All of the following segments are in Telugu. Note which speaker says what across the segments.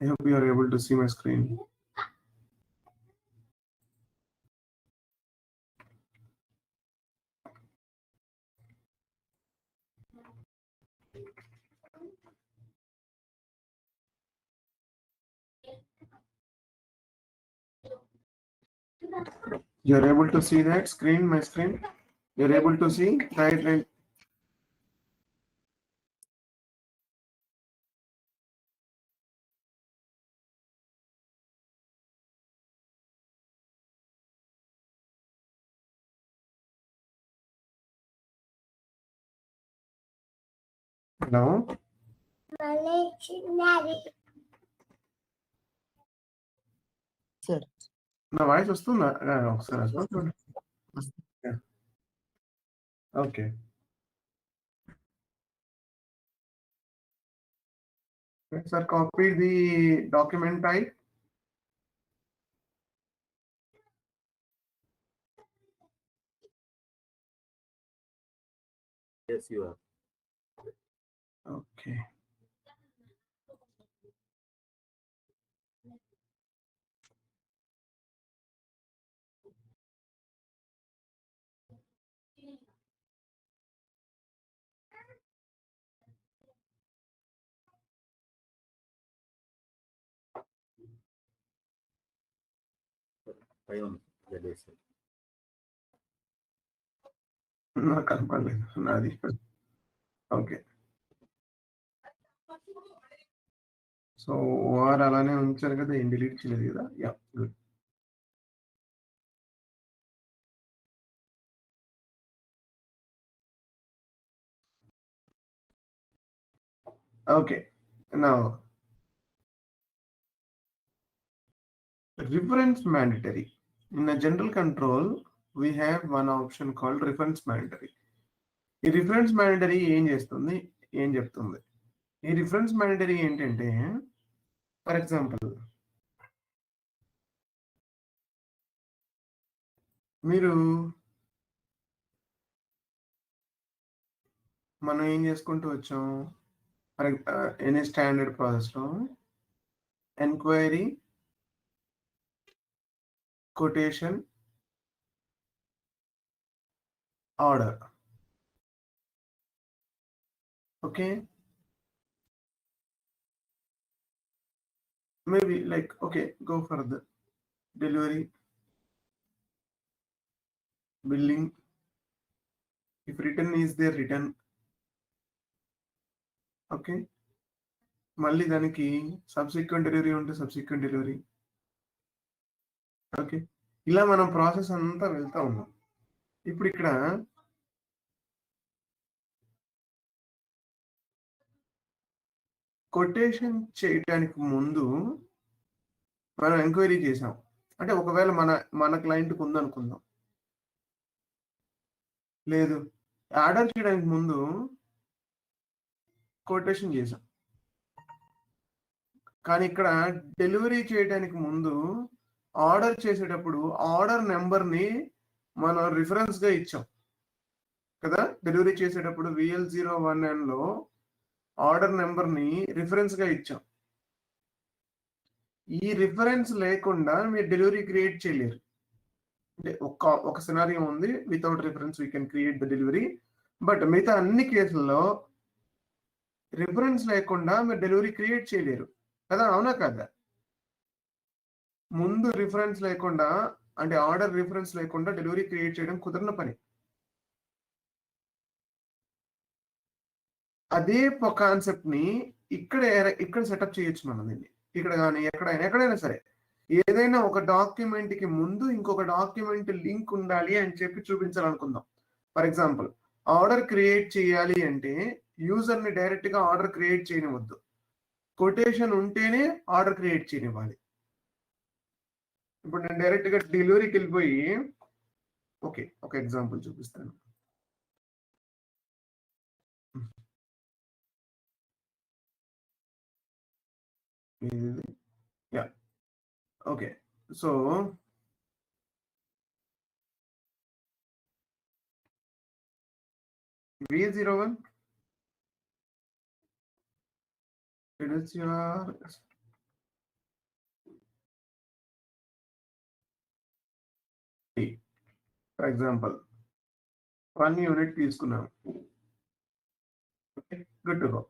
Speaker 1: I hope you are able to see my screen. You are able to see that screen, my screen? You are able to see? Right. Hello?
Speaker 2: Sir.
Speaker 1: నా వాయిస్ వస్తుందా ఒకసారి okay sir copy the document type
Speaker 3: Yes, you are.
Speaker 1: Okay నాకు కనపడలేదు నాది ఓకే సో ఓఆర్ అలానే ఉంచారు కదా ఏం డిలీట్ చేయలేదు కదా యా గుడ్ ఓకే నా reference mandatory. In a general control, we have one option called reference mandatory. ఈ రిఫరెన్స్ మ్యాండటరీ ఏం చేస్తుంది ఏం చెప్తుంది ఈ రిఫరెన్స్ మ్యాండటరీ ఏంటంటే ఫర్ ఎగ్జాంపుల్ మీరు మనం ఏం చేసుకుంటూ వచ్చాం ఫర్ ఎనీ స్టాండర్డ్ ప్రాసెస్లో enquiry quotation order okay maybe like okay go for the delivery billing if return is there return okay మళ్ళీ దానికి సబ్సిక్వెంట్ డెలివరీ ఉంటే సబ్సిక్వెంట్ డెలివరీ ఓకే ఇలా మనం ప్రాసెస్ అంతా వెళ్తా ఉన్నాం ఇప్పుడు ఇక్కడ కొటేషన్ చేయడానికి ముందు మనం ఎంక్వైరీ చేసాం అంటే ఒకవేళ మన క్లయింట్కి ఉందనుకుందాం లేదు ఆర్డర్ చేయడానికి ముందు కొటేషన్ చేసాం కానీ ఇక్కడ డెలివరీ చేయడానికి ముందు ఆర్డర్ చేసేటప్పుడు ఆర్డర్ నెంబర్ని మనం రిఫరెన్స్గా ఇచ్చాం కదా డెలివరీ చేసేటప్పుడు VL01N ఆర్డర్ నెంబర్ని రిఫరెన్స్గా ఇచ్చాం ఈ రిఫరెన్స్ లేకుండా మీరు డెలివరీ క్రియేట్ చేయలేరు అంటే ఒక సినారియో ఉంది without reference we can create the delivery but మిగతా అన్ని కేసుల్లో రిఫరెన్స్ లేకుండా మీరు డెలివరీ క్రియేట్ చేయలేరు కదా అవునా కదా ముందు రిఫరెన్స్ లేకుండా అంటే ఆర్డర్ రిఫరెన్స్ లేకుండా డెలివరీ క్రియేట్ చేయడం కుదరని పని అదే కాన్సెప్ట్ ని ఇక్కడ సెటప్ చేయొచ్చు మనం దీన్ని ఇక్కడ కానీ ఎక్కడైనా సరే ఏదైనా ఒక డాక్యుమెంట్ కి ముందు ఇంకొక డాక్యుమెంట్ లింక్ ఉండాలి అని చెప్పి చూపించాలనుకుందాం ఫర్ ఎగ్జాంపుల్ ఆర్డర్ క్రియేట్ చేయాలి అంటే యూజర్ ని డైరెక్ట్ గా ఆర్డర్ క్రియేట్ చేయనివద్దు కొటేషన్ ఉంటేనే ఆర్డర్ క్రియేట్ చేయనివ్వాలి ఇప్పుడు నేను డైరెక్ట్ గా డెలివరీకి వెళ్ళిపోయి ఓకే ఒక ఎగ్జాంపుల్ చూపిస్తాను yeah okay so V01 it is your for example 1 unit తీసుకున్నాను. Good to go.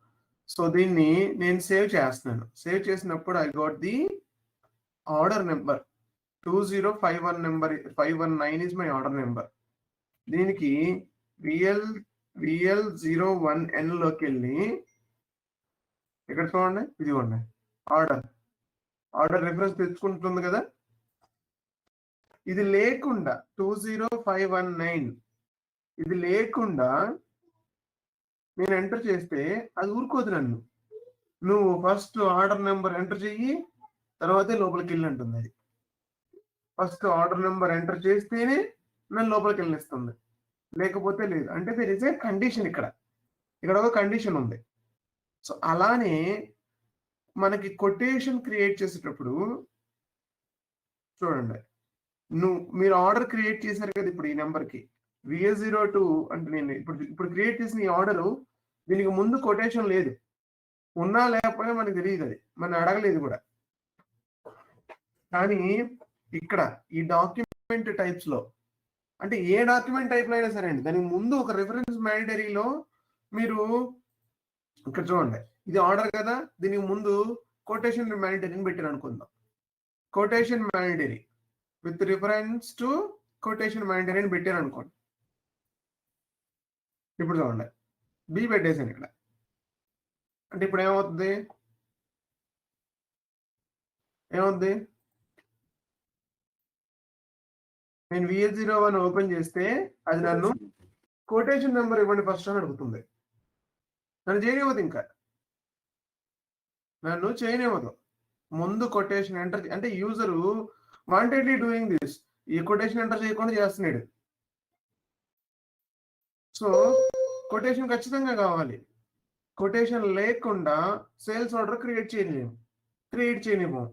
Speaker 1: సో దీన్ని నేను సేవ్ చేస్తున్నాను. సేవ్ చేసినప్పుడు I got the order number 2051 number 519 is my order number. దీనికి VL01N లోకి వెళ్ళి ఇక్కడ చూడండి, ఇదిగోండి ఆర్డర్ రిఫరెన్స్ తెచ్చుకుంటుంది కదా. ఇది లేకుండా 20519 ఇది లేకుండా నేను ఎంటర్ చేస్తే అది ఊరుకోదు నన్ను. నువ్వు ఫస్ట్ ఆర్డర్ నెంబర్ ఎంటర్ చెయ్యి, తర్వాతే లోపలికి వెళ్ళి అంటుంది. అది ఫస్ట్ ఆర్డర్ నెంబర్ ఎంటర్ చేస్తేనే నన్ను లోపలికి వెళ్ళిస్తుంది, లేకపోతే లేదు. అంటే దేర్ ఇస్ ఏ కండిషన్. ఇక్కడ ఒక కండిషన్ ఉంది. సో అలానే మనకి కొటేషన్ క్రియేట్ చేసేటప్పుడు చూడండి, మీరు ఆర్డర్ క్రియేట్ చేశారు కదా ఇప్పుడు ఈ నెంబర్కి VA02 అంటే నేను ఇప్పుడు క్రియేట్ చేసిన ఈ ఆర్డరు, దీనికి ముందు కొటేషన్ లేదు. ఉన్నా లేకపోయినా మనకు తెలియదు, అది మనం అడగలేదు కూడా. కానీ ఇక్కడ ఈ డాక్యుమెంట్ టైప్స్ లో, అంటే ఏ డాక్యుమెంట్ టైప్ లో అయినా సరే అండి, దానికి ముందు ఒక రిఫరెన్స్ మ్యాండేటరీలో మీరు ఇక్కడ చూడండి, ఇది ఆర్డర్ కదా, దీనికి ముందు కొటేషన్ మ్యాండేటరీని పెట్టారు అనుకుందాం. Quotation mandatory with reference to quotation మ్యాండేటరీని పెట్టారు అనుకోండి. ఇప్పుడు చూడండి, బి పెట్టేసాను ఇక్కడ. అంటే ఇప్పుడు ఏమవుతుంది, నేను VA01 ఓపెన్ చేస్తే అది నన్ను కొటేషన్ నెంబర్ ఇవ్వండి ఫస్ట్ అని అడుగుతుంది. నన్ను చేయనివ్వదు, ఇంకా నన్ను చేయనివ్వదు. ముందు కొటేషన్ ఎంటర్, అంటే యూజరు వాంటెడ్లీ డూయింగ్ దిస్, ఈ కొటేషన్ ఎంటర్ చేయకుండా చేస్తున్నాడు. సో కొటేషన్ ఖచ్చితంగా కావాలి. కొటేషన్ లేకుండా సేల్స్ ఆర్డర్ క్రియేట్ చేయనివ్వం.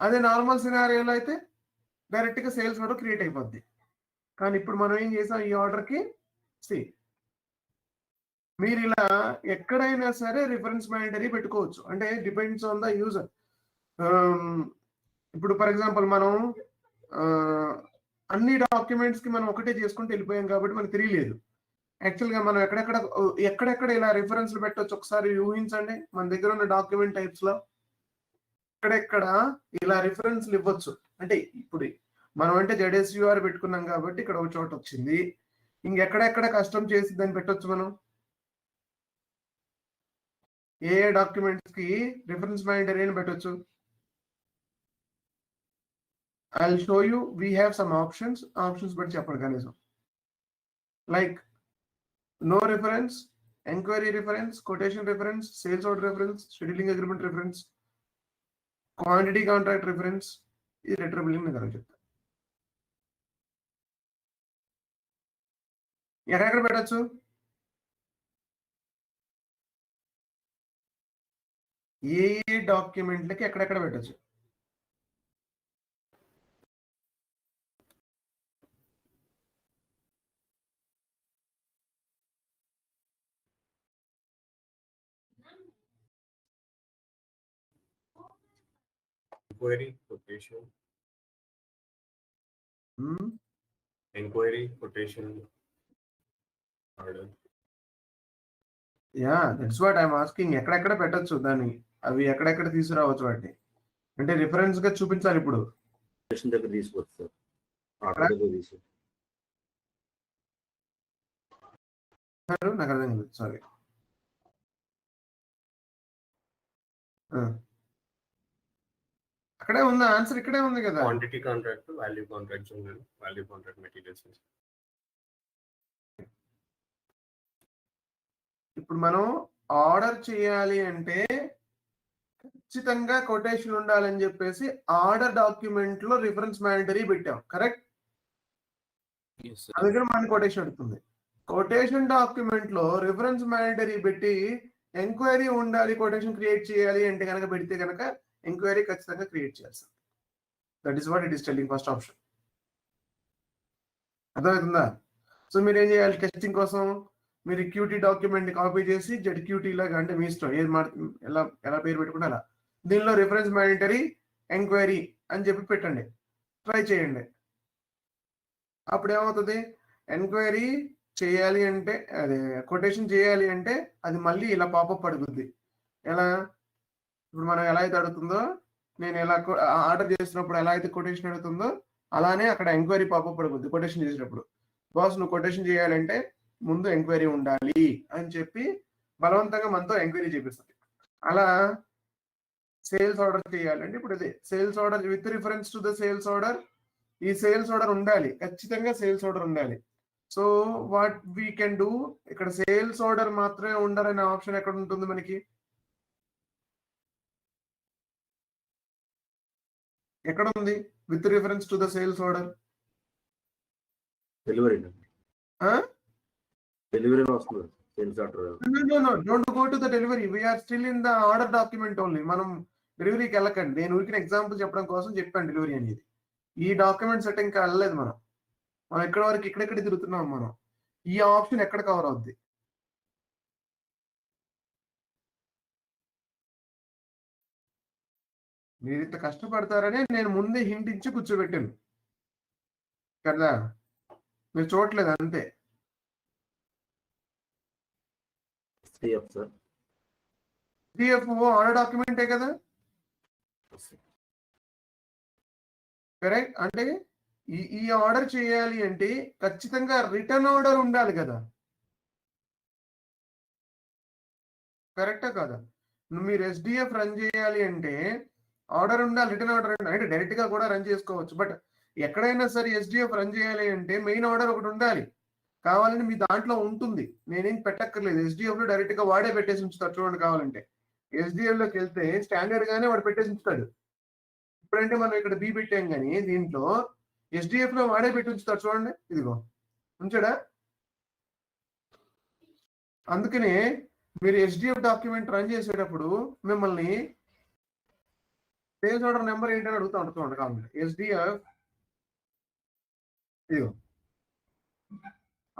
Speaker 1: అదే నార్మల్ సినారియోలో అయితే డైరెక్ట్ గా సేల్స్ ఆర్డర్ క్రియేట్ అయిపోద్ది. కానీ ఇప్పుడు మనం ఏం చేసాం, ఈ ఆర్డర్కి మీరు ఇలా ఎక్కడైనా సరే రిఫరెన్స్ మ్యాండేటరీ పెట్టుకోవచ్చు. అంటే డిపెండ్స్ ఆన్ ద యూజర్. ఇప్పుడు ఫర్ ఎగ్జాంపుల్ మనం అన్ని డాక్యుమెంట్స్ కి మనం ఒకటే చేసుకుంటూ వెళ్ళిపోయాం కాబట్టి మనకు తెలియలేదు. యాక్చువల్గా మనం ఎక్కడెక్కడ ఇలా రిఫరెన్స్లు పెట్టవచ్చు ఒకసారి ఊహించండి. మన దగ్గర ఉన్న డాక్యుమెంట్ టైప్స్ లో ఎక్కడెక్కడ ఇలా రిఫరెన్స్లు ఇవ్వచ్చు. అంటే ఇప్పుడు మనం అంటే ZSUR పెట్టుకున్నాం కాబట్టి ఇక్కడ ఒక చోట వచ్చింది. ఇంకెక్కడెక్కడ కస్టమ్ చేసి దాన్ని పెట్టవచ్చు. మనం ఏ డాక్యుమెంట్స్ కి రిఫరెన్స్ మ్యాండేటరీ అని పెట్టవచ్చు. I'll show you. We have some options but చెప్పండి కనీసం. Like no reference, enquiry reference, quotation reference, sales order reference, scheduling agreement reference, quantity contract reference. ఇది లెటర్ బిల్లింగ్ దగ్గర చెప్తా. ఎక్కడెక్కడ పెట్టచ్చు, ఏ డాక్యుమెంట్లకి ఎక్కడెక్కడ పెట్టచ్చు.
Speaker 3: Inquiry, quotation. Inquiry, quotation, order.
Speaker 1: Yeah, that's what I'm asking. ఎక్కడెక్కడ పెట్టచ్చు దాన్ని, అవి ఎక్కడెక్కడ తీసుకురావచ్చు వాటిని. అంటే రిఫరెన్స్ గా చూపించాలి. ఇప్పుడు
Speaker 3: దగ్గర తీసుకోవచ్చు సార్, ఆర్డర్ దగ్గర తీసుకోవచ్చు.
Speaker 1: నాకు అర్థం కాదు, సారీ. అక్కడే ఉంది ఆన్సర్, ఇక్కడే ఉంది కదా.
Speaker 3: క్వాంటిటీ కాంట్రాక్ట్, వాల్యూ కాంట్రాక్ట్స్ ఉన్నాయి. Value contract materials.
Speaker 1: ఇప్పుడు మనం ఆర్డర్ చేయాలి అంటే ఖచ్చితంగా కొటేషన్ ఉండాలని చెప్పేసి ఆర్డర్ డాక్యుమెంట్ లో రిఫరెన్స్ మ్యాండేటరీ పెట్టాం, కరెక్ట్? దగ్గర మన కొటేషన్ అడుగుతుంది. కొటేషన్ డాక్యుమెంట్ లో రిఫరెన్స్ మ్యాండేటరీ పెట్టి ఎంక్వైరీ ఉండాలి, కొటేషన్ క్రియేట్ చేయాలి అంటే కనుక పెడితే కనుక ఎంక్వైరీ ఖచ్చితంగా క్రియేట్ చేయాల్సింది. That is what it is telling first option. అర్థమవుతుందా? సో మీరు ఏం చేయాలి, టెస్టింగ్ కోసం మీరు క్యూటీ డాక్యుమెంట్ కాపీ చేసి ZQT లాగా, అంటే మీ ఇష్టం ఏది ఎలా పేరు పెట్టుకుంటే అలా, దీనిలో రిఫరెన్స్ మ్యాండేటరీ ఎంక్వైరీ అని చెప్పి పెట్టండి, ట్రై చేయండి. అప్పుడు ఏమవుతుంది, ఎంక్వైరీ చేయాలి అంటే అదే కొటేషన్ చేయాలి అంటే అది మళ్ళీ ఇలా పాపప్ అడుగుద్ది. ఎలా ఇప్పుడు మనం ఎలా అయితే అడుగుతుందో, నేను ఎలా ఆర్డర్ చేసినప్పుడు ఎలా అయితే కొటేషన్ అడుగుతుందో అలానే అక్కడ ఎంక్వైరీ పాపప్ అడుగుద్ది కొటేషన్ చేసినప్పుడు. బాస్ నువ్వు కొటేషన్ చేయాలంటే ముందు ఎంక్వైరీ ఉండాలి అని చెప్పి బలవంతంగా మనతో ఎంక్వైరీ చేపిస్తుంది. అలా సేల్స్ ఆర్డర్ చేయాలంటే ఇప్పుడు ఇదే sales order with reference to the sales order. ఈ సేల్స్ ఆర్డర్ ఉండాలి, ఖచ్చితంగా సేల్స్ ఆర్డర్ ఉండాలి. So what we can do, ఇక్కడ సేల్స్ ఆర్డర్ మాత్రమే ఉండాలనే ఆప్షన్ ఎక్కడ ఉంటుంది మనకి, ఎక్కడ ఉంది with reference to the sales order?
Speaker 3: Delivery
Speaker 1: Huh?
Speaker 3: డెలివరీలో వస్తుంది sales order.
Speaker 1: No, don't go to the delivery. We are still in the order document only. మనం డెలివరీకి వెళ్ళకండి. నేను ఊరికిన ఎగ్జాంపుల్ చెప్పడం కోసం చెప్పాను డెలివరీ అనేది. ఈ డాక్యుమెంట్ సెట్టింగ్కి వెళ్ళలేదు మనం. మనం ఎక్కడ వరకు ఇక్కడెక్కడ తిరుగుతున్నాం మనం. ఈ ఆప్షన్ ఎక్కడ కవర్ అవుద్ది? మీరు ఇంత కష్టపడతారని నేను ముందే హింట్ ఇచ్చి కూర్చోబెట్టాను కదా, మీరు చూడట్లేదు అంతే. సిఎఫ్ఓ ఆర్డర్ డాక్యుమెంటే కదా, కరెక్ట్? అంటే ఈ ఆర్డర్ చేయాలి అంటే ఖచ్చితంగా రిటర్న్ ఆర్డర్ ఉండాలి కదా, కరెక్టా కదా? మీరు ఎస్డిఎఫ్ రన్ చేయాలి అంటే ఆర్డర్ ఉండాలి, రిటర్న్ ఆర్డర్ ఉండాలి. అంటే డైరెక్ట్ గా కూడా రన్ చేసుకోవచ్చు, బట్ ఎక్కడైనా సరే ఎస్డిఎఫ్ రన్ చేయాలి అంటే మెయిన్ ఆర్డర్ ఒకటి ఉండాలి. కావాలంటే మీ దాంట్లో ఉంటుంది, నేనేం పెట్టక్కర్లేదు. ఎస్డిఎఫ్ లో డైరెక్ట్ గా వాడే పెట్టేసి ఉంచుతాడు చూడండి. కావాలంటే ఎస్డిఎఫ్ లోకి వెళ్తే స్టాండర్డ్ గానే వాడు పెట్టేసి ఉంచుతాడు. ఇప్పుడంటే మనం ఇక్కడ బి పెట్టాం కానీ దీంట్లో ఎస్డిఎఫ్ లో వాడే పెట్టి ఉంచుతాడు చూడండి. ఇదిగో ఉంచాడా? అందుకనే మీరు ఎస్డిఎఫ్ డాక్యుమెంట్ రన్ చేసేటప్పుడు మిమ్మల్ని సేల్స్ ఆర్డర్ నెంబర్ ఏంటని అడుగుతా ఉంటుంది. కావాలి ఎస్డిఎఫ్ ఇదిగో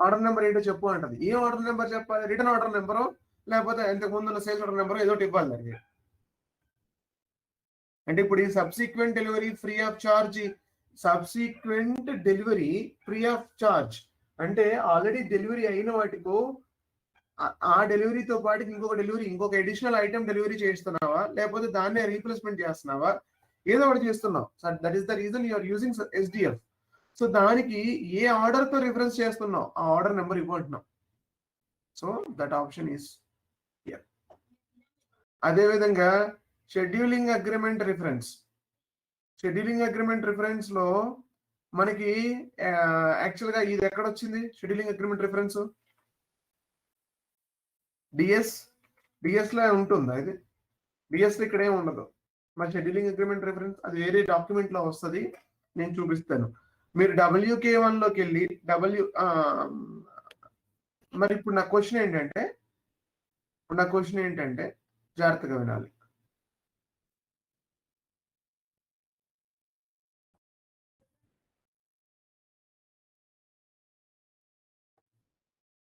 Speaker 1: ఆర్డర్ నెంబర్ ఏంటో చెప్పు అంటది. ఏ ఆర్డర్ నెంబర్ చెప్పాలి? రిటర్న్ ఆర్డర్ నెంబరు లేకపోతే ఇంతకు ముందు ఉన్న సేల్స్ ఆర్డర్ నెంబర్ ఏదో ఇవ్వాలి దానికి. అంటే ఇప్పుడు ఈ subsequent delivery free of charge, subsequent delivery free of charge అంటే ఆల్రెడీ డెలివరీ అయిన వాటికో ఆ డెలివరీతో పాటు ఇంకొక డెలివరీ, ఇంకొక అడిషనల్ ఐటమ్ డెలివరీ చేస్తున్నావా, లేకపోతే దాన్నే రీప్లేస్మెంట్ చేస్తున్నావా, ఏదో ఒకటి చేస్తున్నావు. That is the reason you're using SDF. So దానికి ఏ ఆర్డర్ తో రిఫరెన్స్ చేస్తున్నావు ఆ ఆర్డర్ నెంబర్ ఇవ్వంటున్నావు. So that option is here. అదేవిధంగా scheduling agreement reference. Scheduling agreement reference లో మనకి యాక్చువల్ గా ఇది ఎక్కడ వచ్చింది? షెడ్యూలింగ్ అగ్రిమెంట్ రిఫరెన్స్ డిఎస్ లో ఉంటుందా? ఇది డిఎస్ లో ఇక్కడ ఏమి ఉండదు. మరి షెడ్యూలింగ్ అగ్రిమెంట్ రిఫరెన్స్ అది వేరే డాక్యుమెంట్ లో వస్తుంది, నేను చూపిస్తాను. మీరు WK1 లోకి వెళ్ళి మరి ఇప్పుడు నా క్వశ్చన్ ఏంటంటే జాగ్రత్తగా వినాలి.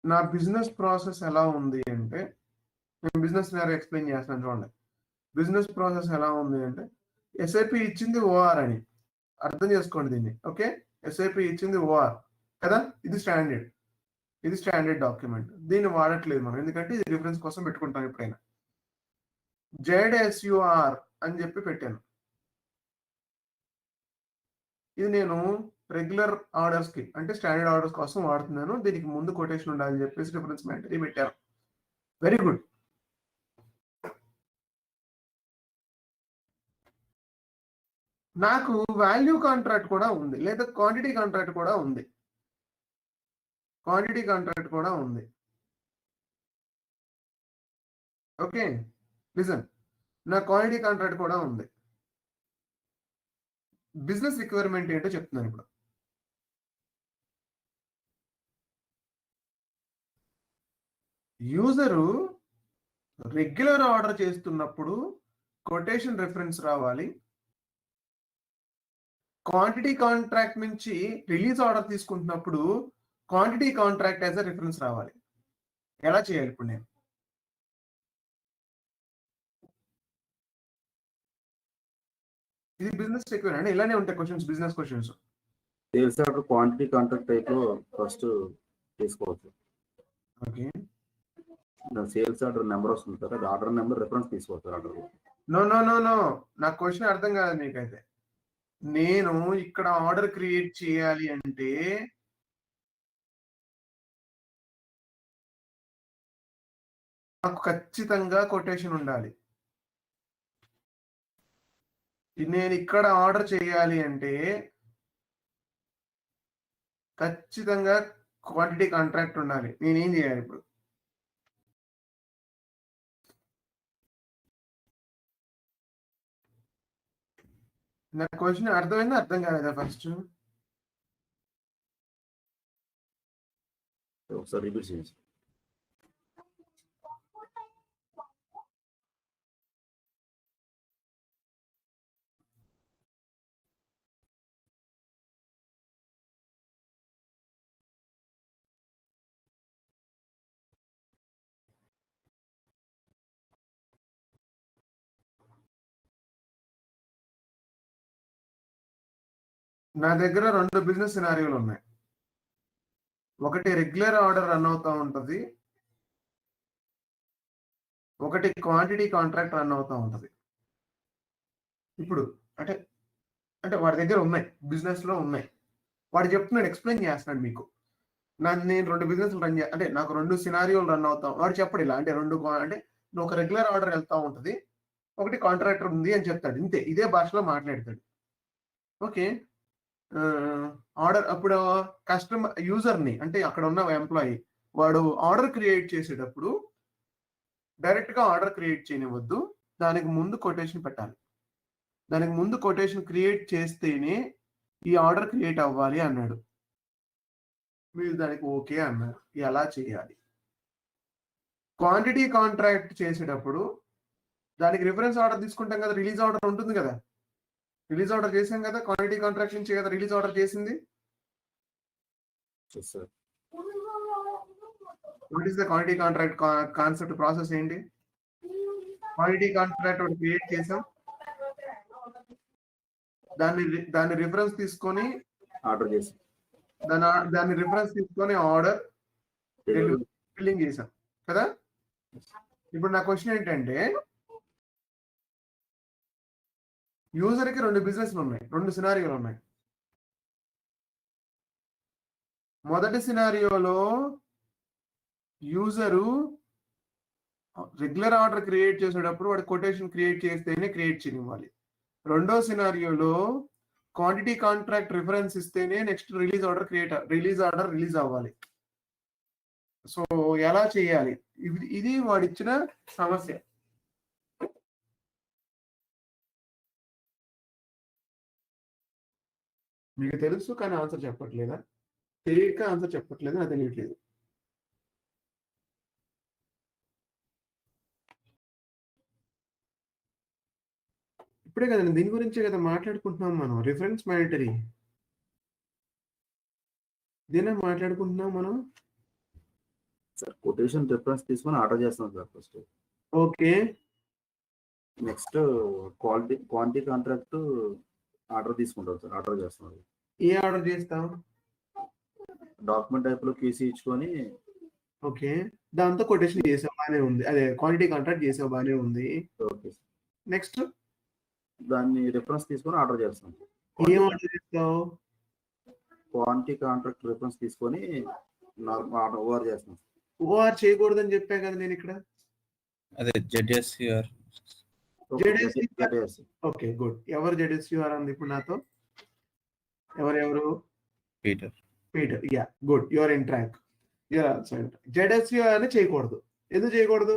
Speaker 1: నా బిజినెస్ ప్రాసెస్ ఎలా ఉంది అంటే, నేను బిజినెస్ నేర ఎక్స్ప్లెయిన్ చేస్తాను చూడండి. బిజినెస్ ప్రాసెస్ ఎలా ఉంది అంటే ఎస్ఐపి ఇచ్చింది ఓఆర్ అని అర్థం చేసుకోండి దీన్ని. ఓకే, ఎస్ఐపి ఇచ్చింది ఓఆర్ కదా, ఇది స్టాండర్డ్ డాక్యుమెంట్. దీన్ని వాడట్లేదు మనం, ఎందుకంటే ఇది రిఫరెన్స్ కోసం పెట్టుకుంటాం ఎప్పుడైనా. ZSUR అని చెప్పి పెట్టాను. ఇది నేను రెగ్యులర్ ఆర్డర్స్ కి అంటే స్టాండర్డ్ ఆర్డర్స్ కోసం వాడుతున్నాను. దీనికి ముందు కొటేషన్ ఉండాలని చెప్పేసి రిఫరెన్స్ మ్యాటరీ పెట్టాను. Very good. నాకు వాల్యూ కాంట్రాక్ట్ కూడా ఉంది, లేదా క్వాంటిటీ కాంట్రాక్ట్ కూడా ఉంది. ఓకే లిసన్, నా క్వాంటిటీ కాంట్రాక్ట్ కూడా ఉంది. బిజినెస్ రిక్వైర్మెంట్ ఏంటో చెప్తున్నాను ఇప్పుడు. యూజరు రెగ్యులర్ ఆర్డర్ చేస్తున్నప్పుడు కొటేషన్ రెఫరెన్స్ రావాలి. క్వాంటిటీ కాంట్రాక్ట్ నుంచి రిలీజ్ ఆర్డర్ తీసుకుంటున్నప్పుడు quantity contract as a reference రావాలి. ఎలా చేయాలి ఇప్పుడు నేను? ఇది బిజినెస్ రిక్వైర్మెంట్ అంటే ఇలానే ఉంటాయి questions, business questions.
Speaker 4: Sales order quantity contract type లో ఫస్ట్ తీసుకోవచ్చు.
Speaker 1: ఓకే.
Speaker 4: సేల్స్ ఆర్డర్ నెంబర్ వస్తుంది కదా, అది ఆర్డర్ నెంబర్ రిఫరెన్స్ తీసుకోవచ్చు order.
Speaker 1: No no no no నా క్వశ్చన్ అర్థం కాదు మీకైతే. నేను ఇక్కడ ఆర్డర్ క్రియేట్ చేయాలి అంటే నాకు ఖచ్చితంగా కొటేషన్ ఉండాలి. నేను ఇక్కడ ఆర్డర్ చేయాలి అంటే ఖచ్చితంగా క్వాంటిటీ కాంట్రాక్ట్ ఉండాలి. నేనేం చేయాలి ఇప్పుడు? నా క్వశ్చన్ అర్థమైందా అర్థం కాలేదా ఫస్ట్?
Speaker 4: ఒకసారి రిపీట్ చేయండి.
Speaker 1: నా దగ్గర 2 బిజినెస్ సినారియోలు ఉన్నాయి. ఒకటి రెగ్యులర్ ఆర్డర్ రన్ అవుతూ ఉంటుంది, ఒకటి క్వాంటిటీ కాంట్రాక్ట్ రన్ అవుతూ ఉంటుంది. ఇప్పుడు అంటే అంటే వాడి దగ్గర ఉన్నాయి, బిజినెస్ లో ఉన్నాయి. వాడు చెప్తున్నాడు, ఎక్స్ప్లెయిన్ చేస్తున్నాడు మీకు. నేను 2 బిజినెస్ రన్ అంటే నాకు 2 సినారియోలు రన్ అవుతాం. వాడు చెప్పడు ఇలా అంటే అంటే ఒక రెగ్యులర్ ఆర్డర్ వెళ్తా ఉంటుంది, ఒకటి కాంట్రాక్టర్ ఉంది అని చెప్తాడు. ఇంతే, ఇదే భాషలో మాట్లాడతాడు. ఓకే. ఆర్డర్ అప్పుడు కస్టమర్ యూజర్ని అంటే అక్కడ ఉన్న ఎంప్లాయీ వాడు ఆర్డర్ క్రియేట్ చేసేటప్పుడు డైరెక్ట్ గా ఆర్డర్ క్రియేట్ చేయనివ్వద్దు, దానికి ముందు కొటేషన్ పెట్టాలి. దానికి ముందు కొటేషన్ క్రియేట్ చేస్తేనే ఈ ఆర్డర్ క్రియేట్ అవ్వాలి అన్నాడు. మీరు దానికి ఓకే అన్నారు. ఎలా చేయాలి? క్వాంటిటీ కాంట్రాక్ట్ చేసేటప్పుడు దానికి రిఫరెన్స్ ఆర్డర్ తీసుకుంటాం కదా, రిలీజ్ ఆర్డర్ ఉంటుంది కదా. రిలీజ్ ఆర్డర్ చేసాం కదా, క్వాంటిటీ కాంట్రాక్ట్ నుంచి కదా రిలీజ్ ఆర్డర్ చేసింది. What is the quantity contract concept process ఏంటి? క్వాంటిటీ కాంట్రాక్ట్ ఒకటి క్రియేట్ చేసాం, దాన్ని రిఫరెన్స్ తీసుకొని
Speaker 4: ఆర్డర్ చేసి
Speaker 1: దాన్ని రిఫరెన్స్ తీసుకొని ఆర్డర్ ఫిల్లింగ్ చేసాం కదా. ఇప్పుడు నా క్వశ్చన్ ఏంటంటే, యూజర్కి 2 బిజినెస్లు ఉన్నాయి, 2 సినారియోలు ఉన్నాయి. మొదటి సినారియోలో యూజరు రెగ్యులర్ ఆర్డర్ క్రియేట్ చేసేటప్పుడు వాడు కొటేషన్ క్రియేట్ చేస్తేనే క్రియేట్ చేయనివ్వాలి. రెండో సినారియోలో క్వాంటిటీ కాంట్రాక్ట్ రిఫరెన్స్ ఇస్తేనే నెక్స్ట్ రిలీజ్ ఆర్డర్ రిలీజ్ అవ్వాలి. సో ఎలా చేయాలి? ఇది వాడిచ్చిన సమస్య. మీకు తెలుసు కానీ ఆన్సర్ చెప్పట్లేదా? తెలియక ఆన్సర్ చెప్పట్లేదు, నాకు తెలియట్లేదు. ఇప్పుడే కదండి, దీని గురించే కదా మాట్లాడుకుంటున్నాం మనం. రిఫరెన్స్ మ్యాండటరీ దీనే మాట్లాడుకుంటున్నాం మనం.
Speaker 4: సార్ కొటేషన్ రిఫరెన్స్ తీసుకొని ఆర్డర్ చేస్తున్నాం sir first.
Speaker 1: Okay.
Speaker 4: Next quantity contract order తీసుకుంటారు సార్, ఆర్డర్ చేస్తున్నారు.
Speaker 1: ఏ ఆర్డర్ చేస్తాం?
Speaker 4: డాక్యుమెంట్ టైప్ లో కేసీ ఇచ్చుకొని.
Speaker 1: ఓకే, దాంతో కొటేషన్ చేసావు బానే ఉంది, అదే క్వాంటిటీ కాంట్రాక్ట్ చేసావు బానే ఉంది.
Speaker 4: ఓకే.
Speaker 1: నెక్స్ట్
Speaker 4: దాన్ని రిఫరెన్స్ తీసుకొని ఆర్డర్ చేస్తాం.
Speaker 1: ఏం ఆర్డర్ చేస్తావు?
Speaker 4: క్వాంటిటీ కాంట్రాక్ట్ రిఫరెన్స్ తీసుకొని ఓఆర్ చేస్తాం.
Speaker 1: ఓఆర్ చేయకూడదని చెప్పా కదా నేను ఇక్కడ.
Speaker 5: అదే జెడ్ఎస్యూఆర్.
Speaker 1: Okay good. ఎవరు జెడ్ఎస్యూఆర్ అంది ఇప్పుడు నాతో? ఎవరెవరు?
Speaker 5: Peter.
Speaker 1: Yeah good, your in track. ZSUR అని చేయకూడదు. ఎందుకు చేయకూడదు?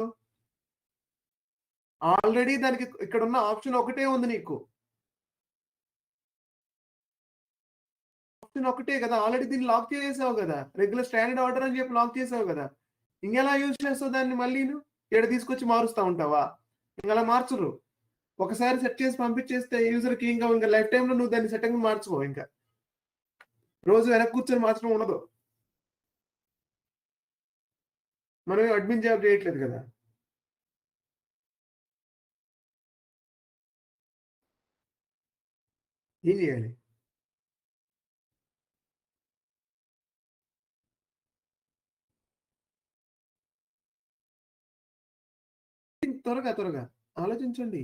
Speaker 1: ఆల్రెడీ దానికి ఇక్కడ ఉన్న ఆప్షన్ ఒకటే ఉంది నీకు. ఆప్షన్ ఒకటే కదా, ఆల్రెడీ దీన్ని లాక్ చేసావు కదా, రెగ్యులర్ స్టాండర్డ్ ఆర్డర్ అని చెప్పి లాక్ చేసావు కదా. ఇంకెలా యూజ్ చేస్తావు దాన్ని? మళ్ళీ నువ్వు ఇక్కడ తీసుకొచ్చి మారుస్తా ఉంటావా? ఇంకలా మార్చరు. ఒకసారి సెట్ చేసి పంపించేస్తే యూజర్కి ఇంకా లైఫ్ టైంలో నువ్వు దాన్ని సెట్టింగ్ మార్చుకో. ఇంకా రోజు వెనక్కి కూర్చొని మార్చడం ఉండదు. మనం అడ్మిన్ జాబ్ చేయట్లేదు కదా. ఏం చేయాలి? త్వరగా ఆలోచించండి.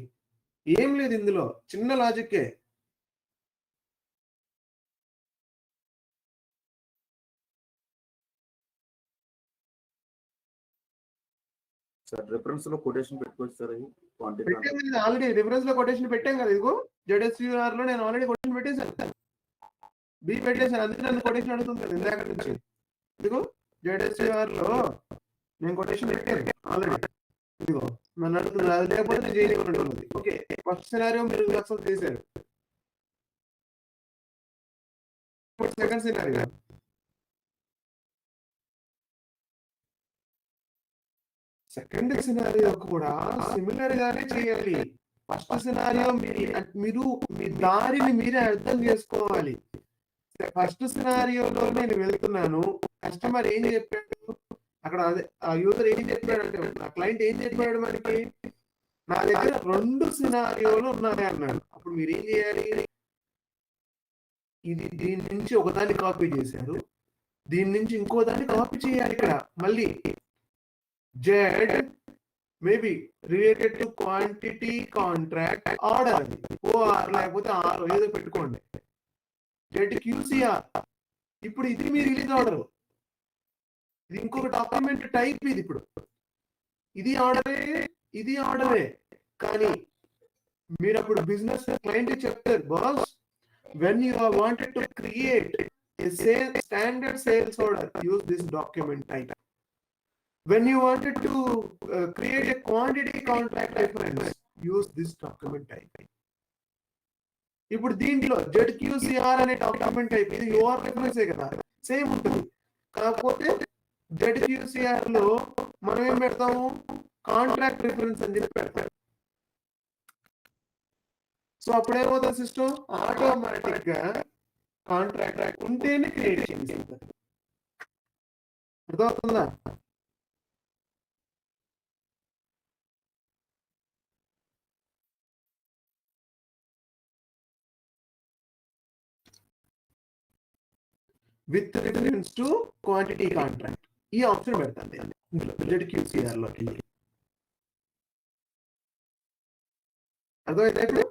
Speaker 1: ఏం లేదు ఇందులో, చిన్న లాజిక్కే.
Speaker 4: సార్ రిఫరెన్స్ లో కొటేషన్ పెట్టుకోవచ్చు సార్ అది క్వాంటిటీ
Speaker 1: పెట్టాం కదా ఆల్రెడీ, రిఫరెన్స్ లో కొటేషన్ పెట్టాం కదా. ఇదిగో ZSUR లో నేను ఆల్రెడీ కొటేషన్ పెట్టేశాను, బి పెట్టేశాను. అందుకే నన్ను కొటేషన్ అడుగుతుంది కదా ఇందాక నుంచి. ఇదిగో ZSUR లో నేను కొటేషన్ పెట్టాను ఆల్రెడీ. ఇదిగో నన్ను అడుగుతుంది, అది లేకపోతే నేను చేయలేకున్నది. ఓకే, ఫస్ట్ సినారియో మీరు సక్సెస్ చేశారు. ఇప్పుడు సెకండ్ సినారియో. సెకండ్ సినారియో కూడా సిమిలర్ గానే చేయాలి. ఫస్ట్ సినారియో మీరు మీ దారిని మీరే అర్థం చేసుకోవాలి. ఫస్ట్ సినారియోలో నేను వెళ్తున్నాను, కస్టమర్ ఏం చెప్పాడు అక్కడ, అదే ఆ యూజర్ ఏం చెప్పాడు అంటే, ఆ క్లయింట్ ఏం చెప్పాడు మనకి, నా దగ్గర 2 సినారియోలు ఉన్నాయి అన్నాడు. అప్పుడు మీరు ఏం చేయాలి, దీని నుంచి ఒకదాన్ని కాపీ చేశారు, దీని నుంచి ఇంకో దాన్ని కాపీ చేయాలి. ఇక్కడ మళ్ళీ Z maybe related to quantity contract order, OR లేకపోతే R ఏదో పెట్టుకోండి. ZQCR. ఇప్పుడు ఇది మీ రిలీజ్ ఆర్డర్, ఇది ఇంకొక డాక్యుమెంట్ టైప్. ఇది ఇప్పుడు ఇది ఆర్డరే, కానీ మీరు అప్పుడు బిజినెస్ క్లయింట్ చెప్తారు, boss when you are wanted to create a standard sales order, use this document type. When you wanted to create a quantity contract reference, use this document type. ఇప్పుడు దీంట్లో ZQCR అనే డాక్యుమెంట్ టైప్, ఇది UR రిఫరెన్సే కదా, సేమ్ ఉంటుంది. కాకపోతే ZQCR లో మనం ఏం పెడతాము, కాంట్రాక్ట్ రిఫరెన్స్ అని చెప్పి పెడతాం. సో అప్పుడు ఏమవుతుంది, సిస్టమ్ ఆటోమేటిక్ గా కాంట్రాక్ట్ ఉంటేనే క్రియేట్ చేయండి. అర్థమవుతుందా? With reference to quantity contract ఈ ఆప్షన్ పెడతాను నేను ఇందులో ZQCR లోకి. అర్థమైతే ఇప్పుడు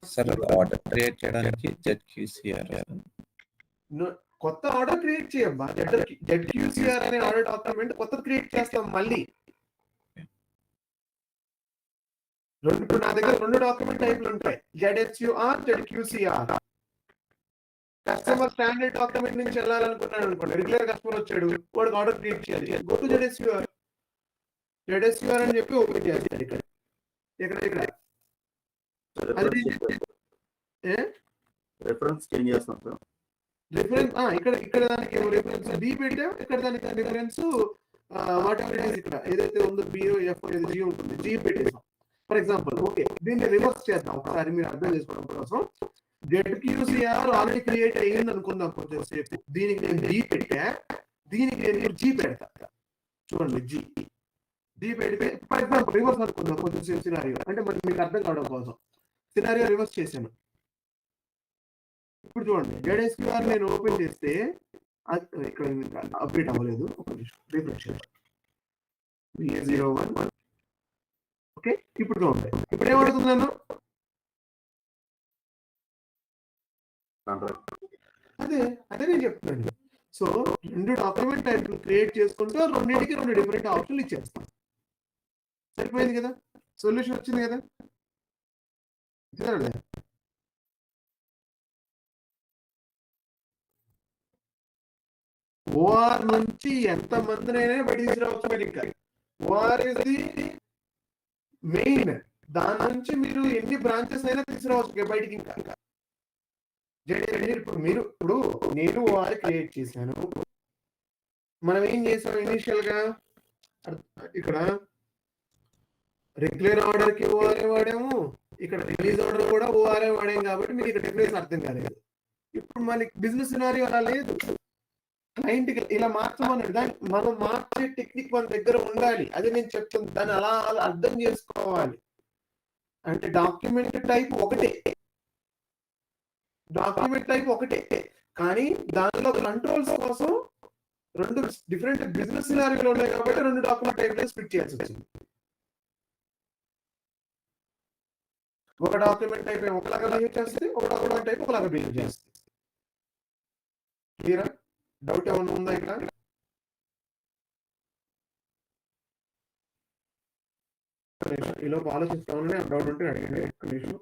Speaker 5: సార్ ఆర్డర్ క్రియేట్ చేయడానికి ZQCR
Speaker 1: కొత్త ఆర్డర్ క్రియేట్ చేయమ్మా. ZQCR అనే ఆర్డర్ డాక్యుమెంట్ కొత్త క్రియేట్ చేస్తాం మళ్ళీ. ఇప్పుడు నా దగ్గర 2 డాక్యుమెంట్ టైప్లు ఉంటాయి, ZSUR, ZQCR. Customer standard document నుంచి వెళ్ళాలనుకున్నాడు అనుకోండి, రెగ్యులర్ కస్టమర్ వచ్చాడు, వాడికి ఆర్డర్ క్రియేట్ చేయాలి, గో టు ZSUR అని చెప్పి ఓపెన్ చేయాలి. ఇక్కడ
Speaker 4: రిఫరెన్స్ చేంజ్ చేస్తాం సార్.
Speaker 1: రిఫరెన్స్ ఇక్కడ దానికి రిఫరెన్స్ B పెట్టాం, ఇక్కడ దానికి reference what ever it is, ఇక్కడ ఏదైతే ఉందో BOF అనేది G ఉంటుంది, G పెట్టేసాం ఫర్ ఎగ్జాంపుల్. ఓకే, దీన్ని రివర్స్ చేద్దాం ఒకసారి మీరు అర్థం చేసుకోవడం కోసం. ZQCR ఆల్రెడీ క్రియేట్ అయ్యింది అనుకుందాం కొంచెం సేపు. దీనికి నేను G పెట్టా, దీనికి నేను G పెడతా. చూడండి G పెడితే ఫర్ ఎగ్జాంపుల్ రివర్స్ అనుకుందాం కొంచెం సేపు సినారియో, అంటే మరి మీకు అర్థం కావడం కోసం సినారియో రివర్స్ చేశాను. ఇప్పుడు చూడండి ZSQR నేను ఓపెన్ చేస్తే ఇక్కడ అప్డేట్ అవ్వలేదు, ఒక నిమిషం రిఫ్రెష్ చేద్దాం. 01. ఓకే, ఇప్పుడు చూడండి ఇప్పుడు ఏమడుతుంది నన్ను, అదే నేను చెప్తున్నాను. సో 2 డాక్యుమెంట్ టైప్ క్రియేట్ చేసుకుంటూ 2కి 2 డిఫరెంట్ ఆప్షన్లు ఇచ్చేస్తాం. సరిపోయింది కదా, సొల్యూషన్ వచ్చింది కదా. OR నుంచి ఎంత మందినైనా బయటికి తీసుకురావచ్చు మీరు. ఇంకా OR ఇస్ ది మెయిన్, దాని నుంచి మీరు ఎన్ని బ్రాంచెస్ అయినా తీసుకురావచ్చు బయటికి. ఇంకా ఇప్పుడు నేను OR క్రియేట్ చేశాను. మనం ఏం చేసాం ఇనిషియల్ గా, ఇక్కడ రెగ్యులర్ ఆర్డర్ కి OR వాడాము, ఇక్కడ రిలీజ్ ఆర్డర్ కూడా OR వాడాము. కాబట్టి మీకు ఇక్కడ డిఫరెన్స్ అర్థం కాలేదు. ఇప్పుడు మనకి బిజినెస్ సినారియో అలా లేదు, క్లయింట్ ఇలా మార్చమన్నాడు. దాన్ని మనం మార్చే టెక్నిక్ మన దగ్గర ఉండాలి, అది నేను చెప్తుంది. దాన్ని అలా అర్థం చేసుకోవాలి. అంటే డాక్యుమెంట్ టైప్ ఒకటే, కానీ దానిలో కంట్రోల్స్ కోసం రెండు డిఫరెంట్ బిజినెస్ సినారియోలు ఉన్నాయి కాబట్టి రెండు డాక్యుమెంట్ టైప్ స్ప్లిట్ చేయాల్సి వచ్చింది. ఒక డాక్యుమెంట్ టైప్ ఒకలాగా బిహేవ్ చేస్తుంది, ఒక డాక్యుమెంట్ టైప్ ఒకలాగా బిహేవ్ చేస్తుంది. క్లియరా? డౌట్ ఏమన్నా ఉందా ఇక్కడ? ఈలోపు ఆలోచిస్తా ఉన్నాను, డౌట్ ఉంటే అడగండి. ఒక్క నిమిషం.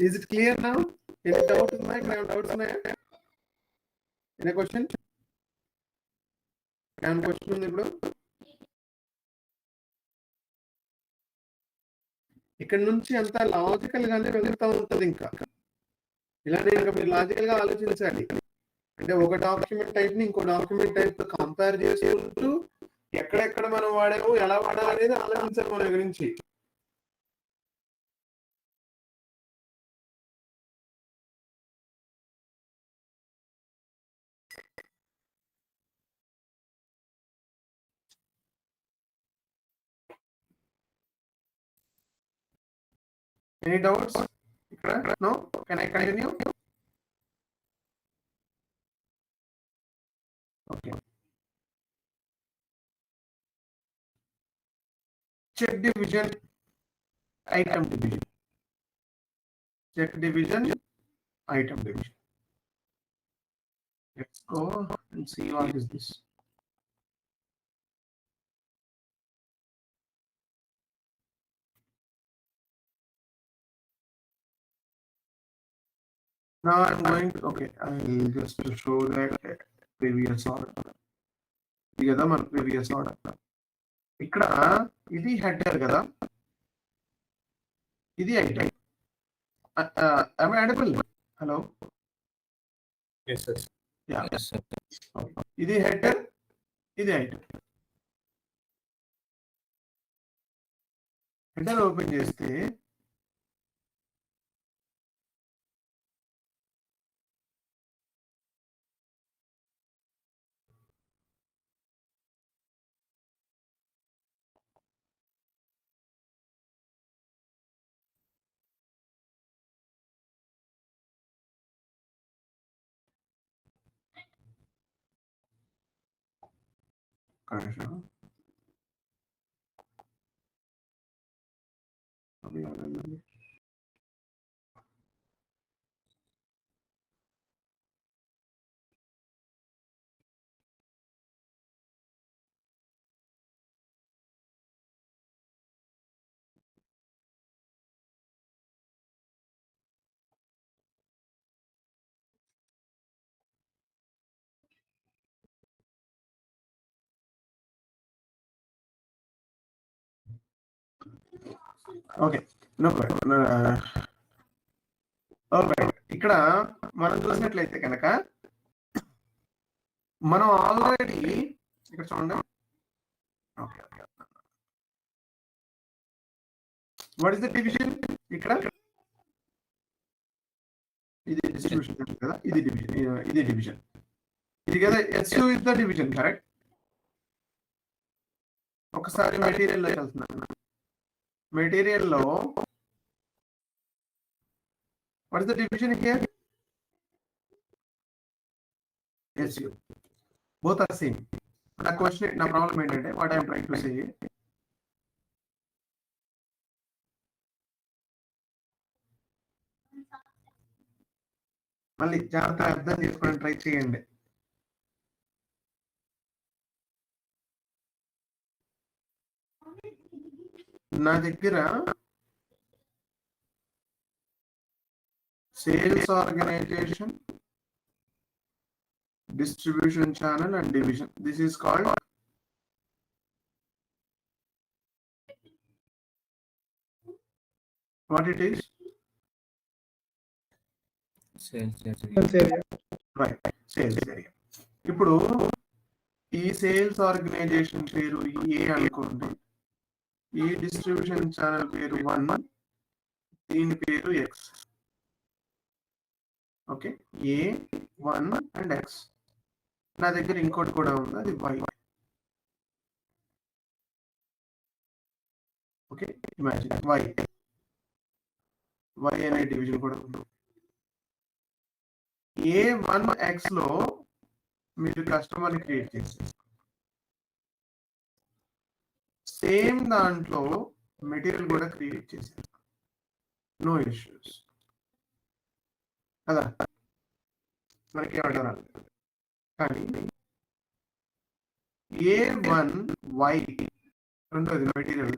Speaker 1: Is it clear now? Any doubt in my doubts in my any question? Can question ఉంది ఇప్పుడు? ఇక్కడ నుంచి అంతా లాజికల్ గానే వెళ్తూ ఉంటుంది. ఇంకా ఇలానే ఇంకా మీరు లాజికల్ గా ఆలోచించాలి. అంటే ఒక డాక్యుమెంట్ టైప్ ని ఇంకో డాక్యుమెంట్ టైప్ తో కంపేర్ చేసుకుంటూ ఎక్కడెక్కడ మనం వాడాము, ఎలా వాడాలి అనేది ఆలోచించాలి మన గురించి. ఎనీ డౌట్స్ ఇక్కడ? No? Can I continue? Okay. Check division, item division. Check division, item division. Let's go and see what is this. Now I'm going to, okay, I'll just show that previous order. Together మన previous order. ఇక్కడ ఇది header కదా, ఇది item. Am I audible? Hello?
Speaker 3: Yes, sir.
Speaker 1: Yeah.
Speaker 5: Yes, sir.
Speaker 1: Okay. ఇది header, ఇది item. Header ఓపెన్ చేస్తే ఓకే, నో ప్రాబ్లం. ఇక్కడ మనం చూసినట్లయితే కనుక మనం ఆల్రెడీ ఇక్కడ చూడండి. What is the division? ఇక్కడ ఇది డిస్ట్రిబ్యూషన్ కదా, ఇది డివిజన్, ఇది డివిజన్, ఇది కదా. SU is the division, correct? ఒకసారి మెటీరియల్ లో వెళ్తున్నాను. మెటీరియల్ లో what is the division here? SU. Both are same. నా క్వశ్చన్, నా ప్రాబ్లం ఏంటంటే what I'm trying to say, మళ్ళీ జాగ్రత్తగా అర్థం చేసుకోవడానికి ట్రై చేయండి. నా దగ్గర sales organisation, distribution channel and division. This is called what it is?
Speaker 5: Sales area.
Speaker 1: Right, sales area. ఇప్పుడు ఈ సేల్స్ ఆర్గనైజేషన్ పేరు ఏ అనుకోండి, ఈ డిస్ట్రిబ్యూషన్ ఛానల్ పేరు 1, దీని పేరు X. Okay, A1 and X. నా దగ్గర ఇంకోటి కూడా ఉంది, అది Y. ఓకే, ఇమాజిన్ Y అనే డివిజన్ కూడా ఉంది. A1X లో మీరు కస్టమర్ని క్రియేట్ చేస్తారు, సేమ్ దాంట్లో మెటీరియల్ కూడా క్రియేట్ చేశారు, నో ఇష్యూస్ కదా, మనకి ఏమంటారు. కానీ A1Y రెండోది మెటీరియల్,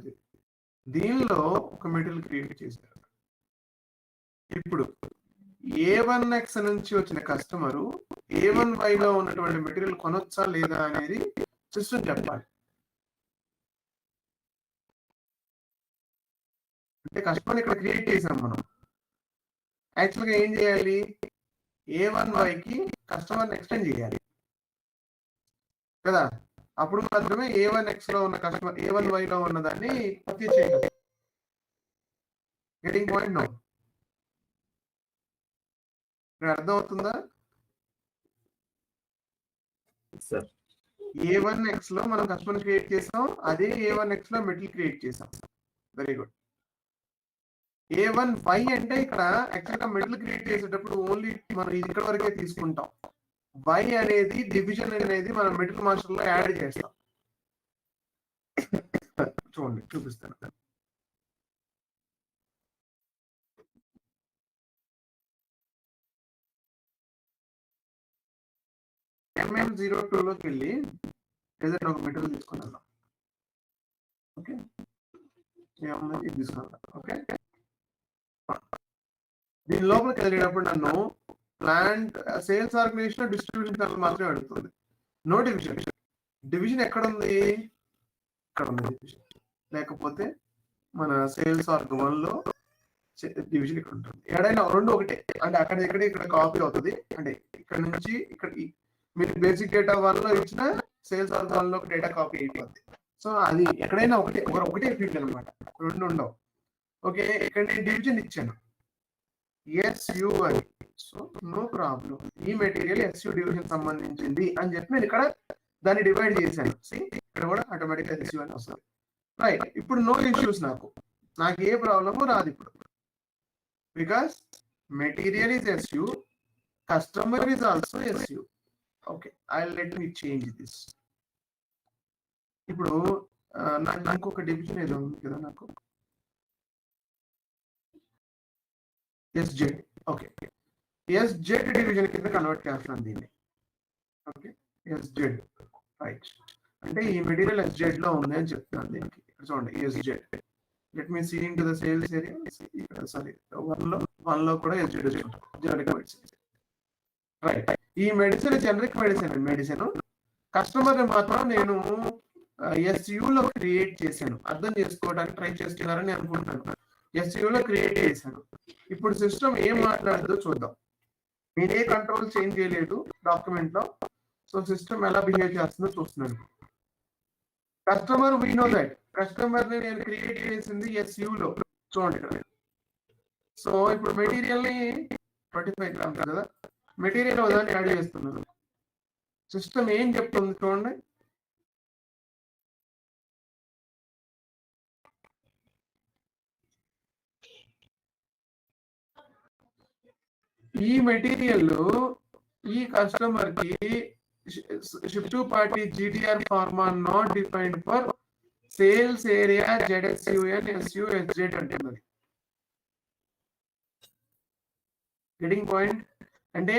Speaker 1: దీనిలో ఒక మెటీరియల్ క్రియేట్ చేశారు. ఇప్పుడు A1X నుంచి వచ్చిన కస్టమరు A1Y లో ఉన్నటువంటి మెటీరియల్ కొనొచ్చా లేదా అనేది సిస్టమ్ చెప్పాలి. అంటే కస్టమర్ ఇక్కడ క్రియేట్ చేసాం మనం, యాక్చువల్గా ఏం చేయాలి, A1Y కస్టమర్ని ఎక్స్టెండ్ చేయాలి కదా, అప్పుడు మాత్రమే A1X లో ఉన్న కస్టమర్ A1Y లో ఉన్న దాన్ని పర్చేజ్ చేయగలరు. Getting point? నో, అర్థం అవుతుందా? A1X లో మనం కస్టమర్ క్రియేట్ చేసాం, అదే A1X లో మెటీరియల్ క్రియేట్ చేసాం. Very good. A1 Y అంటే ఇక్కడ యాక్చువల్ గా మిడిల్ క్రియేట్ చేసేటప్పుడు ఓన్లీ మనం ఇది ఇక్కడ వరకే తీసుకుంటాం. Y అనేది డివిజన్ అనేది మనం మిడిల్ మాస్టర్ లో యాడ్ చేస్తాం. చూడండి చూపిస్తాను. MM02 లోకి వెళ్ళి ఏదైనా ఒక మెటీరియల్ తీసుకున్నాను. ఓకే, ఇది తీసుకున్నాను. ఓకే, దీని లోపలికి వెళ్ళేటప్పుడు నన్ను plant sales organisation distribution channel మాత్రమే అడుగుతుంది. No division. డివిజన్ ఎక్కడ ఉంది? ఇక్కడ ఉంది డివిజన్. లేకపోతే మన సేల్స్ ఆర్గ్ 1 లో డివిజన్ ఇక్కడ ఉంటుంది. ఎక్కడైనా రెండు ఒకటే, అంటే అక్కడ ఇక్కడ కాపీ అవుతుంది. అంటే ఇక్కడ నుంచి ఇక్కడ మీరు బేసిక్ డేటా 1 లో ఇచ్చిన సేల్స్ ఆర్గ్ 1 లో డేటా కాపీ అయిపోతుంది. సో అది ఎక్కడైనా ఒకటే ఫీల్డ్ అనమాట, రెండు ఉండవు. ఓకే, ఇక్కడ నేను డివిజన్ ఇచ్చాను SU అని. సో నో ప్రాబ్లం, ఈ మెటీరియల్ SU డివిజన్ సంబంధించింది అని చెప్పి నేను ఇక్కడ దాన్ని డివైడ్ చేశాను. ఇక్కడ కూడా ఆటోమేటిక్ గా SU అని వస్తుంది. రైట్, ఇప్పుడు నో ఇష్యూస్, నాకు ఏ ప్రాబ్లము రాదు ఇప్పుడు. Because material is SU, customer is also SU. Okay, I let me change this. ఇప్పుడు నాకు ఇంకొక డివిజన్ ఏదో ఉంది కదా, నాకు SZ. ఓకే, SZ డివిజన్ కింద కన్వర్ట్ చేస్తాను దీన్ని. Okay, SZ. రైట్, అంటే ఈ మెటీరియల్ SZ లో ఉంది అని చెప్తున్నాను దీనికి. ఇక్కడ చూడండి SZ. Let me see into the sales area. ఇక్కడ సారీ 1 లో కూడా SZ జనరిక్ మెడిసిన్. రైట్, ఈ మెడిసిన్ జనరిక్ మెడిసిన్ కస్టమర్ మాత్రం నేను SU లో క్రియేట్ చేశాను. అర్థం చేసుకోవడానికి ట్రై చేస్తున్నారని అనుకుంటున్నాను. SU లో క్రియేట్ చేశాను. ఇప్పుడు సిస్టమ్ ఏం మాట్లాడుతుందో చూద్దాం. నేనే కంట్రోల్ చేంజ్ చేయలేదు డాక్యుమెంట్ లో. సో సిస్టమ్ ఎలా బిహేవ్ చేస్తుందో చూస్తున్నాను. Customer we know that customer ని నేను క్రియేట్ చేసింది SU లో. చూడండి ఇక్కడ. సో ఇప్పుడు మెటీరియల్ ని 25 గ్రామ్స్ కదా, మెటీరియల్ ఉదాహరణ యాడ్ చేస్తున్నాను. సిస్టమ్ ఏం చెప్తుంది చూడండి. ఈ మెటీరియల్ ఈ కస్టమర్ కి ship to party GTR pharma not defined for sales area ZSUN SU SZ అంటున్నది. Getting point? అంటే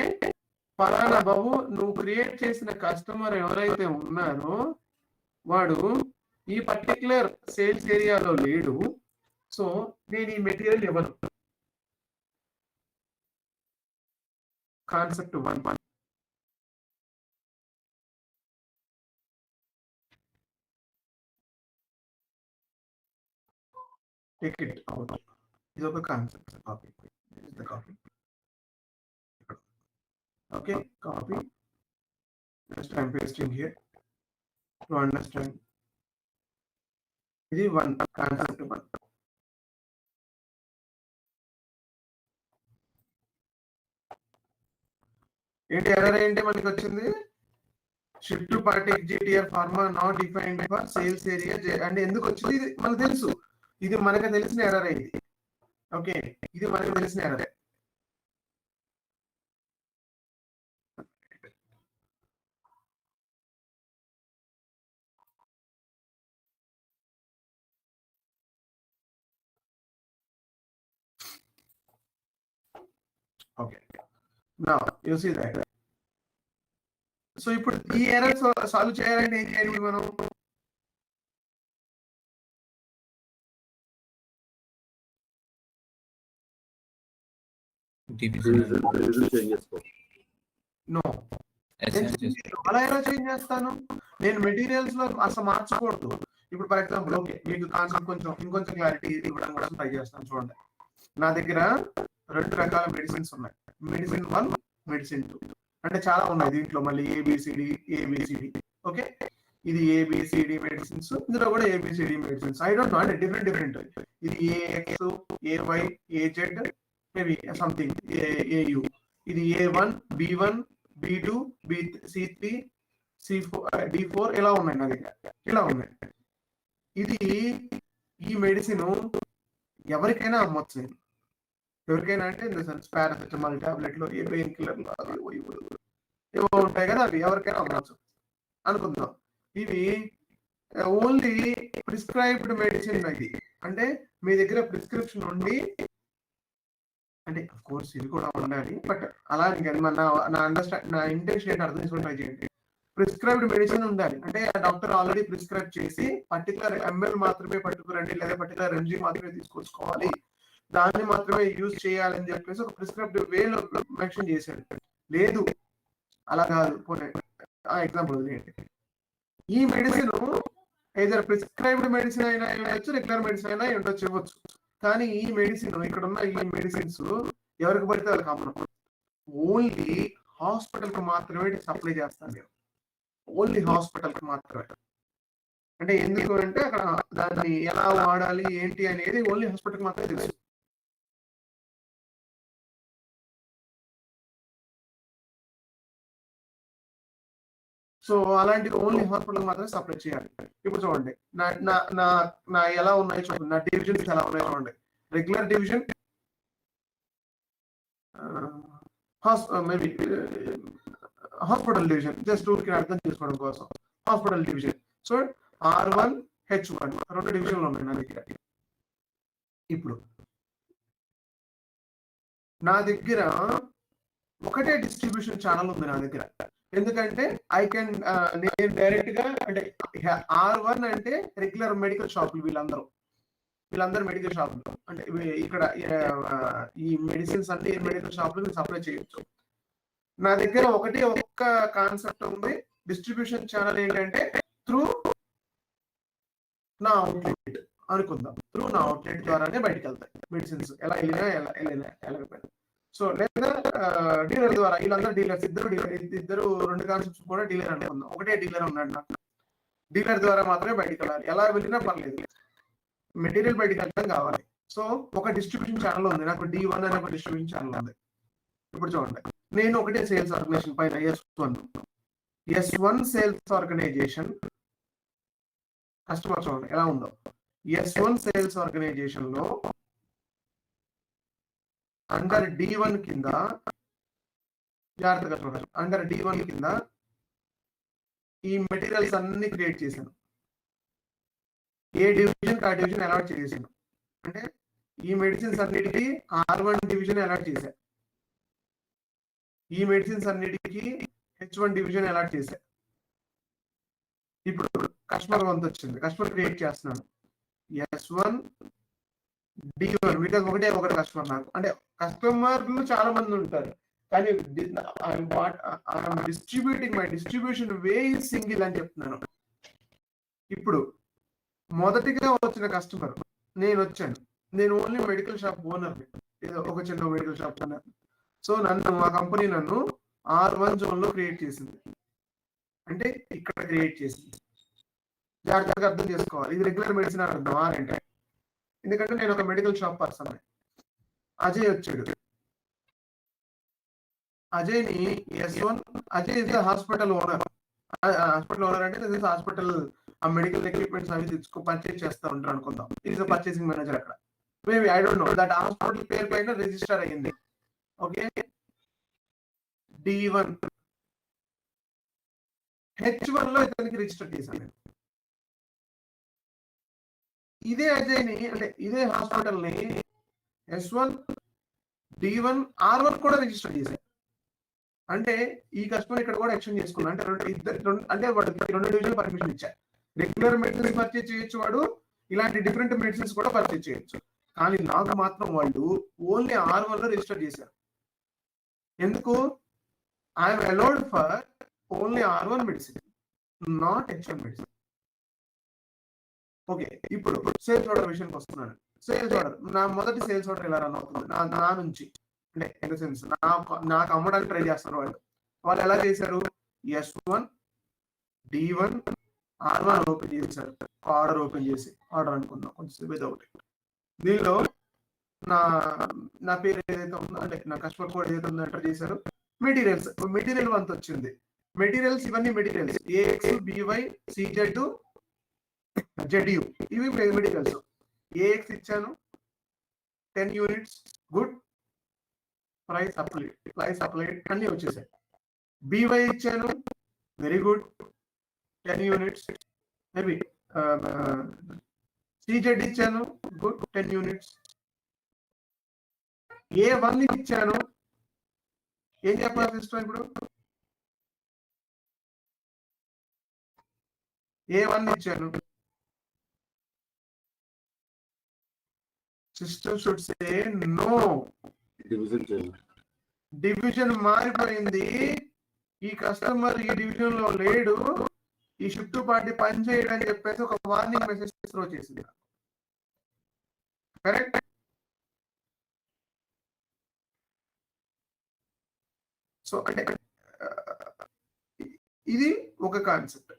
Speaker 1: ఫలానా బాబు నువ్వు క్రియేట్ చేసిన కస్టమర్ ఎవరైతే ఉన్నారో వాడు ఈ పర్టికులర్ సేల్స్ ఏరియాలో లేడు. సో నేను ఈ మెటీరియల్ ఇవ్వను. కాన్సెప్ట్ 1. Take it out. ఇది ఒక concept. Copy. This is the copy. Okay, copy. Just I'm pasting here to understand. ఇది 1 కాన్సెప్ట్ 1. ఏంటి ఎర్రర్ ఏంటి మనకి వచ్చింది? Shift to party GTR pharma not defined for sales area. అంటే ఎందుకు వచ్చింది? ఇది మనకు తెలుసు, ఇది మనకు తెలిసిన ఎర్రర్ ఇది. ఓకే, ఇది మనకు తెలిసిన error. Okay, now you see that. So ఇప్పుడు ఈ ఎర్రర్ సాల్వ్ చేయాలంటే ఏం చేయాలి మనం? నో, అలా ఎలా చేంజ్ చేస్తాను? నేను మెటీరియల్స్ లో అసలు మార్చకూడదు. ఇప్పుడు ఫర్ ఎగ్జాంపుల్ ఓకే, మీకు కాన్సెప్ట్ ఇంకొంచెం క్లారిటీ ఇవ్వడానికి కోసం ట్రై చేస్తాను. చూడండి, నా దగ్గర 2 రకాల మెడిసిన్స్ ఉన్నాయి. Medicine 1, medicine 2. అంటే చాలా ఉన్నాయి దీంట్లో, మళ్ళీ ABCD. ఓకే, ఇది ABCD మెడిసిన్స్, ఇందులో కూడా ABCD medicines. I don't no, అంటే డిఫరెంట్. ఇది AX, AY, AZ, maybe something AU. ఇది A1, B1, B2, C3, C4, D4 ఇలా ఉన్నాయి నా దగ్గర. ఇలా ఉన్నాయి. ఇది ఈ మెడిసిన్ ఎవరికైనా అమ్మొచ్చు నేను. ఎవరికైనా అంటే ఇన్ ద సెన్స్ పారాసెటమాల్ టాబ్లెట్లు, ఏ పెయిన్ కిల్లర్లు అవి ఏవో ఉంటాయి కదా, అవి ఎవరికైనా అమ్మొచ్చు అనుకుందాం. ఇవి ఓన్లీ ప్రిస్క్రైబ్డ్ మెడిసిన్ ఇది. అంటే మీ దగ్గర ప్రిస్క్రిప్షన్ ఉండి, అంటే అఫ్ కోర్స్ ఇది కూడా ఉండాలి, బట్ అలా నా ఇంటెన్షన్ ఏంటి అర్థం చేసుకుని ట్రై చేయండి. ప్రిస్క్రైబ్డ్ మెడిసిన్ ఉండాలి అంటే ఆ డాక్టర్ ఆల్రెడీ ప్రిస్క్రైబ్ చేసి పర్టికులర్ ఎంఎల్ మాత్రమే పట్టుకురండి, లేదా పర్టికులర్ ఎంజీ మాత్రమే తీసుకొచ్చుకోవాలి, దాన్ని మాత్రమే యూజ్ చేయాలని చెప్పేసి ఒక ప్రిస్క్రైబ్డ్ వేలో మెన్షన్ చేశాడు. లేదు అలా కాదు, పోనీ ఆ ఎగ్జాంపుల్ వదిలేయండి. ఈ మెడిసిన్ ఏదైనా ప్రిస్క్రైబ్డ్ మెడిసిన్ అయినా ఉండొచ్చు, రెగ్యులర్ మెడిసిన్ అయినా ఉండొచ్చు, ఇవ్వచ్చు. కానీ ఈ మెడిసిన్, ఇక్కడ ఉన్న ఈ మెడిసిన్స్ ఎవరికి పడితే వాళ్ళకి అమ్మను. ఓన్లీ హాస్పిటల్ కి మాత్రమే సప్లై చేస్తాను నేను. ఓన్లీ హాస్పిటల్ కి మాత్రమే. అంటే ఎందుకు అంటే అక్కడ దాన్ని ఎలా వాడాలి ఏంటి అనేది ఓన్లీ హాస్పిటల్ కి మాత్రమే తెలుసు. సో అలాంటివి ఓన్లీ హాస్పిటల్ మాత్రమే సప్లై చేయాలి. ఇప్పుడు చూడండి నా ఎలా ఉన్నాయి చూడండి, నా డివిజన్స్ ఎలా ఉన్నాయి చూడండి. Regular division, maybe hospital division, just ఊరికి అర్థం చేసుకోవడం కోసం hospital division. So R1 H1 రెండు డివిజన్లు ఉన్నాయి నా దగ్గర. ఇప్పుడు నా దగ్గర ఒకటే డిస్ట్రిబ్యూషన్ ఛానల్ ఉంది నా దగ్గర. ఎందుకంటే నేను డైరెక్ట్ గా అంటే R1 అంటే రెగ్యులర్ మెడికల్ షాపులు, వీళ్ళందరూ మెడికల్ షాపులు. అంటే ఇక్కడ ఈ మెడిసిన్స్ అన్ని మెడికల్ షాపులు సప్లై చేయొచ్చు. నా దగ్గర ఒక్క కాన్సెప్ట్ ఉంది. డిస్ట్రిబ్యూషన్ ఛానల్ ఏంటంటే త్రూ నా అవుట్లెట్ అనుకుందాం. త్రూ నా అవుట్లెట్ ద్వారానే బయటకు వెళ్తాయి మెడిసిన్స్, ఎలా వెళ్ళకపోయినా. సో లేదా డీలర్ ద్వారా, వీళ్ళందరూ డీలర్స్, ఇద్దరు రెండు కాన్సెప్ట్స్ కూడా డీలర్ అనుకుందాం. ఒకటే డీలర్ ఉన్నాడు నాకు, డీలర్ ద్వారా మాత్రమే బయటకు వెళ్ళాలి. ఎలా వెళ్ళినా పర్లేదు, మెటీరియల్ బయటకు వెళ్ళడం కావాలి. సో ఒక డిస్ట్రిబ్యూషన్ ఛానల్ ఉంది నాకు, D1 అనే ఒక డిస్ట్రిబ్యూషన్ ఛానల్ ఉంది. ఇప్పుడు చూడండి, నేను ఒకటే సేల్స్ ఆర్గనైజేషన్ పైన S1 సేల్స్ ఆర్గనైజేషన్ కస్టమర్ చూడండి ఎలా ఉందో. S1 సేల్స్ ఆర్గనైజేషన్ లో అండర్ D1 కింద, జాగ్రత్తగా చూడండి, అండర్ D1 కింద ఈ మెటీరియల్స్ అన్ని క్రియేట్ చేశాను. ఏ డివిజన్ ఆ డివిజన్ అలాట్ చేసాను. అంటే ఈ మెడిసిన్స్ అన్నిటికీ R1 డివిజన్ అలాట్ చేశాను, ఈ మెడిసిన్స్ అన్నిటికీ H1 డివిజన్ అలాట్ చేశాను. ఇప్పుడు కస్టమర్ వంతు వచ్చింది, కస్టమర్ క్రియేట్ చేస్తున్నాను. S1 D1 వీటికి ఒకటే కస్టమర్ నాకు. అంటే కస్టమర్లు చాలా మంది ఉంటారు, కానీ distributing my distribution way is single అని చెప్తున్నాను. ఇప్పుడు మొదటిగా వచ్చిన కస్టమర్ నేను వచ్చాను, నేను ఓన్లీ మెడికల్ షాప్ ఓనర్, ఒక చిన్న మెడికల్ షాప్ ఓనర్. సో మా కంపెనీ నన్ను R1 జోన్ లో క్రియేట్ చేసింది, అంటే ఇక్కడ క్రియేట్ చేసింది. జాగ్రత్తగా అర్థం చేసుకోవాలి, ఇది రెగ్యులర్ మెడిసిన్ అని అర్థం R అంటే. ఎందుకంటే నేను ఒక మెడికల్ షాప్ పర్సన్. అజయ్ వచ్చాడు, అజయ్ని S1, Ajay is the hospital owner. Hospital owner అంటే హాస్పిటల్ ఆ మెడికల్ ఎక్విప్మెంట్స్ అవి పర్చేజ్ చేస్తూ ఉంటారు అనుకుందాం. ఈజ్ పర్చేసింగ్ మేనేజర్ అక్కడ. Maybe I don't know, that hospital పేరు పైన రిజిస్టర్ అయ్యింది. ఓకే, D1 H1 లో ఇతనికి రిజిస్టర్ చేశాను నేను. ఇదే అజయ్ని, అంటే ఇదే హాస్పిటల్ ని S1 D1 R1 కూడా రిజిస్టర్ చేశాను. అంటే ఈ కస్టమర్ ఇక్కడ కూడా ఎక్స్చేంజ్ చేసుకున్నా. అంటే అంటే వాడు రెండు డివిజన్ పర్మిషన్ ఇచ్చారు. రెగ్యులర్ మెడిసిన్స్ పర్చేజ్ చేయొచ్చు వాడు, ఇలాంటి డిఫరెంట్ మెడిసిన్స్ కూడా పర్చేజ్ చేయొచ్చు. కానీ నాకు మాత్రం వాళ్ళు ఓన్లీ R1 లో రిజిస్టర్ చేశారు. ఎందుకు? I'm allowed for only R1 medicine, not H1 medicine. Okay, ఇప్పుడు సేల్స్ ఆర్డర్ విషయానికి వస్తున్నాను. సేల్స్ ఆర్డర్, నా మొదటి సేల్స్ ఆర్డర్ ఎలా రన్ అవుతుంది నా నుంచి, అంటే ఇన్ ద సెన్స్ నాకు అమ్మడానికి ట్రై చేస్తారు వాళ్ళు ఎలా చేశారు? S1 D1 R1 ఓపెన్ చేశారు, ఆర్డర్ ఓపెన్ చేసి, ఆర్డర్ అనుకుందాం కొంచెం ఏదో ఒకటి. దీనిలో నా పేరు ఏదైతే ఉందో, అంటే నా కస్టమర్ కోడ్ ఏదైతే ఉందో ఎంటర్ చేశారు. మెటీరియల్ వంత వచ్చింది. మెటీరియల్స్, ఇవన్నీ materials AX BY CZ ZU, ఇవి మెటీరియల్స్. AX ఇచ్చాను, 10 యూనిట్స్ గుడ్, ప్రైస్ అప్లైడ్ అన్ని వచ్చేసాయి. బీవై ఇచ్చాను, very good, 10 units. Maybe CZ ఇచ్చాను, గుడ్, 10 యూనిట్స్. A1 ఇచ్చాను, ఏం చెప్పాల్సి ఇష్టం ఇప్పుడు? A1 ఇచ్చాను, system should say no.
Speaker 4: Division చేయండి.
Speaker 1: డివిజన్ మారిపోయింది, ఈ కస్టమర్ ఈ డివిజన్ లో లేడు, ఈ షిఫ్ట్ పార్టీ పని చేయడం అని చెప్పేసి ఒక వార్నింగ్ మెసేజ్ త్రో చేసింది. కరెక్ట్? సో అంటే ఇది ఒక concept.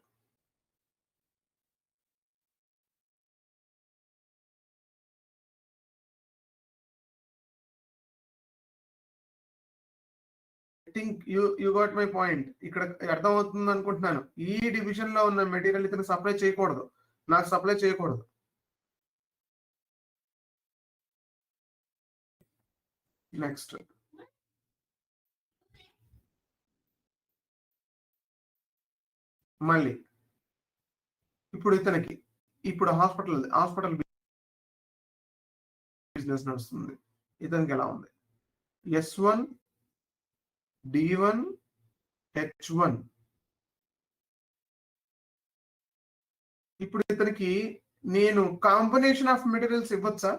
Speaker 1: Think you got my point. ఇక్కడ అర్థమవుతుంది అనుకుంటున్నాను. ఈ డివిజన్ లో ఉన్న మెటీరియల్ ఇతను సప్లై చేయకూడదు, నాకు సప్లై చేయకూడదు. నెక్స్ట్ మళ్ళీ ఇప్పుడు ఇతనికి ఇప్పుడు హాస్పిటల్ బిజినెస్ నడుస్తుంది. ఇతనికి ఎలా ఉంది? S1 D1 H1. ఇప్పుడు ఇతనికి నేను కాంబినేషన్ ఆఫ్ మెటీరియల్స్ ఇవ్వచ్చా?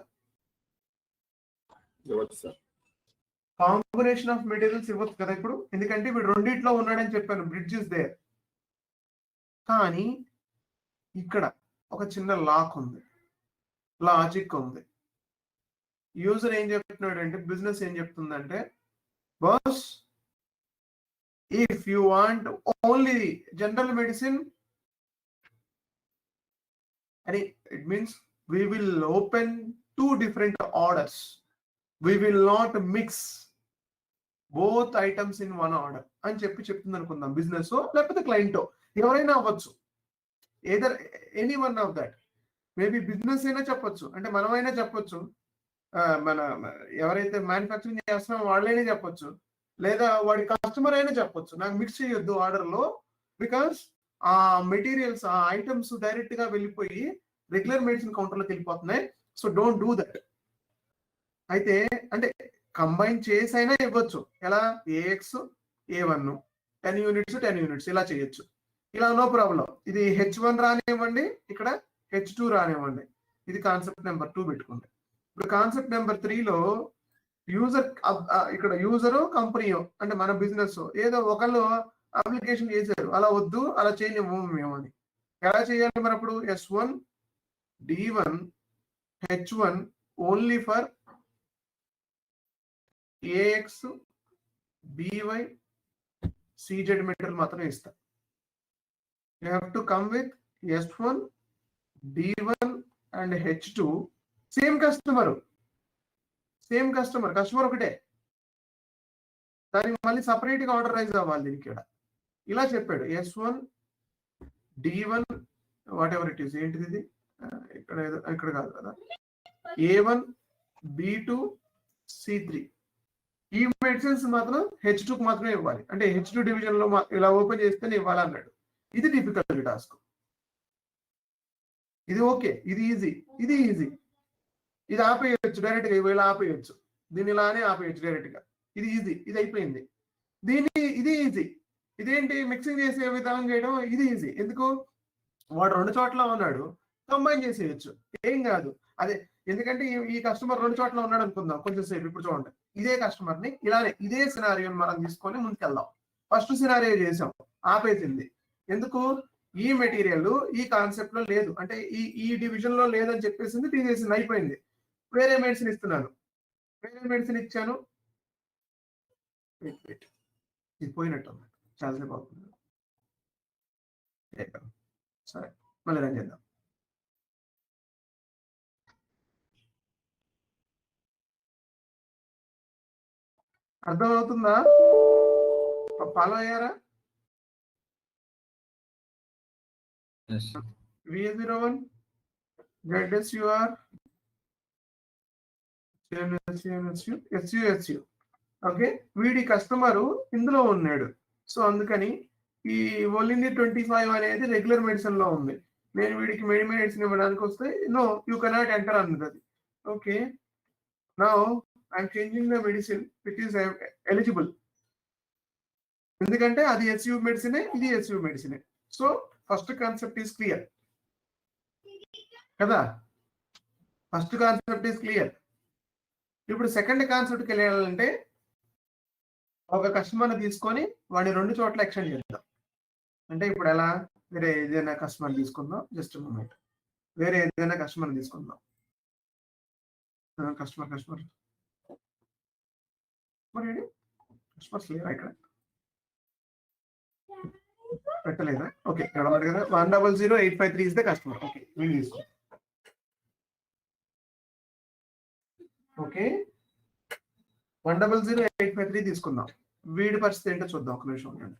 Speaker 4: ఇవ్వచ్చు సార్.
Speaker 1: కాంబినేషన్ ఆఫ్ మెటీరియల్స్ ఇవ్వచ్చు కదా ఇప్పుడు, ఎందుకంటే వీడు రెండిట్లో ఉన్నాడని చెప్పాను, బ్రిడ్జ్ ఇస్ దేర్. కానీ ఇక్కడ ఒక చిన్న లాక్ ఉంది, లాజిక్ ఉంది. యూజర్ ఏం చెప్తున్నాడు అంటే, బిజినెస్ ఏం చెప్తుందంటే, boss if you want only general medicine, and it means we will open 2 different orders. We will not mix both items in one order అని చెప్తుంది అనుకుందాం. బిజినెస్ లేకపోతే క్లయింట్ ఎవరైనా అవ్వచ్చు, either any one of that. Maybe business అయినా చెప్పొచ్చు, అంటే మనమైనా చెప్పొచ్చు, మన ఎవరైతే మ్యానుఫ్యాక్చరింగ్ చేస్తున్నామో వాళ్ళైనా చెప్పొచ్చు, లేదా వాడి కస్టమర్ అయినా చెప్పొచ్చు, నాకు మిక్స్ చేయొద్దు ఆర్డర్ లో, బికాస్ ఆ మెటీరియల్స్ ఆ ఐటమ్స్ డైరెక్ట్ గా వెళ్ళిపోయి రెగ్యులర్ మెడిసిన్ కౌంటర్ లోకి వెళ్ళిపోతున్నాయి, సో డోంట్ డూ దట్. అయితే అంటే కంబైన్ చేసి అయినా ఇవ్వచ్చు. ఎలా? AX A1 10 యూనిట్స్ ఇలా చేయొచ్చు. ఇలా నో ప్రాబ్లం. ఇది H1 రానివ్వండి, ఇక్కడ H2 రానివ్వండి. ఇది కాన్సెప్ట్ నెంబర్ 2 పెట్టుకోండి. ఇప్పుడు కాన్సెప్ట్ నెంబర్ 3లో యూజర్, ఇక్కడ యూజరు కంపెనీ అంటే మన బిజినెస్ ఏదో ఒకళ్ళు అప్లికేషన్ చేశారు, అలా వద్దు, అలా చేయలేము మేము అని. ఎలా చేయాలి మరి అప్పుడు? S1 D1 H1 only for AX BY CZ material మాత్రమే ఇస్తా. You have to come with S1 D1 and H2 same customer ఒకటే, దానికి మళ్ళీ సపరేట్ గా ఆర్డర్ రైజ్ అవ్వాలి దీనికి. ఇలా చెప్పాడు. S1 D1 what ever it is. ఏంటిది ఇది? ఇక్కడ కాదు కదా, A1 B2 C3 ఈ మెడిసిన్స్ మాత్రం H2 కు మాత్రమే ఇవ్వాలి, అంటే H2 డివిజన్ లో ఇలా ఓపెన్ చేస్తేనే ఇవ్వాలి అన్నాడు. ఇది డిఫికల్ట్ టాస్క్. ఇది ఓకే, ఇది ఈజీ. ఇది ఆపేయచ్చు డైరెక్ట్ గా, ఇలా ఆపేయచ్చు, దీన్ని ఇలానే ఆపేయచ్చు డైరెక్ట్ గా. ఇది ఈజీ, ఇది అయిపోయింది. ఇది ఈజీ. ఇదేంటి మిక్సింగ్ చేసే విధానం చేయడం, ఇది ఈజీ. ఎందుకు? వాడు 2 చోట్ల ఉన్నాడు, కంబైన్ చేసేయచ్చు, ఏం కాదు. అదే ఎందుకంటే ఈ కస్టమర్ 2 చోట్ల ఉన్నాడు అనుకుందాం కొంచెం సేపు. ఇప్పుడు చూడండి, ఇదే కస్టమర్ ని ఇలానే ఇదే సినారియోని మనం తీసుకొని ముందుకెళ్దాం. ఫస్ట్ సినారియో చేసాం, ఆపేసింది. ఎందుకు? ఈ మెటీరియల్ ఈ కాన్సెప్ట్ లో లేదు, అంటే ఈ డివిజన్ లో లేదని చెప్పేసింది, తీసేసింది, అయిపోయింది. వేరే మెడిసిన్ ఇస్తున్నాను, వేరే మెడిసిన్ ఇచ్చాను, ఇది పోయినట్టు చాలాసేపు అవుతుంది. సరే మళ్ళీ రన్ చేద్దాం. అర్థమవుతుందా? ఫాలో అయ్యారా? VA01 ZSUR SU. ఓకే, వీడి కస్టమరు ఇందులో ఉన్నాడు. సో అందుకని ఈ ఓలిని 25 అనేది రెగ్యులర్ మెడిసిన్ లో ఉంది. నేను వీడికి మెడిసిన్ ఇవ్వడానికి వస్తే నో యూ కెనాట్ ఎంటర్ అన్నది అది. Okay, now I'm changing the medicine which is eligible. ఎందుకంటే అది ఎస్యూ మెడిసినే, ఇది ఎస్యూ మెడిసినే. So first concept is clear కదా, ఫస్ట్ కాన్సెప్ట్ ఈస్ క్లియర్. ఇప్పుడు సెకండ్ కాన్సెప్ట్కి వెళ్ళాలంటే ఒక కస్టమర్ని తీసుకొని వాడిని 2 చోట్ల ఎక్స్టెండ్ చేద్దాం. అంటే ఇప్పుడు ఎలా, వేరే ఏదైనా కస్టమర్ తీసుకుందాం. జస్ట్ మూమెంట్, వేరే ఏదైనా కస్టమర్ తీసుకుందాం. కస్టమర్స్ లేరా ఇక్కడ, పెట్టలేదా? ఓకే, ఇక్కడ ఉన్నాడు కదా. 1000853 ఇస్ ద కస్టమర్. ఓకే, వీళ్ళు తీసుకో. ఓకే, 1000853 తీసుకుందాం. వీడి పరిస్థితి ఏంటో చూద్దాం, ఒక నిమిషం ఉండండి.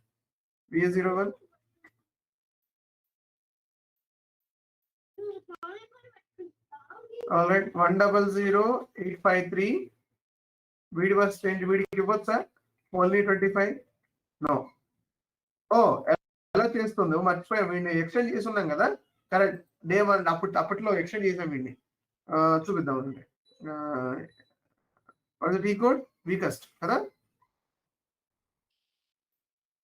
Speaker 1: V01 ఆల్రైట్, 1000853 వీడి పరిస్థితి ఏంటి? వీడికి ఇవ్వచ్చా ఓన్లీ 25? నో. ఓ ఎలా చేస్తుంది, మర్చిపోయాం. వీడిని ఎక్స్టెండ్ చేసి ఉన్నాం కదా, కరెక్ట్. డే 1 అప్పట్లో ఎక్స్టెండ్ చేసాం వీడిని. చూపిద్దాం అంటే టీ కోడ్ వీకస్ట్ కదా.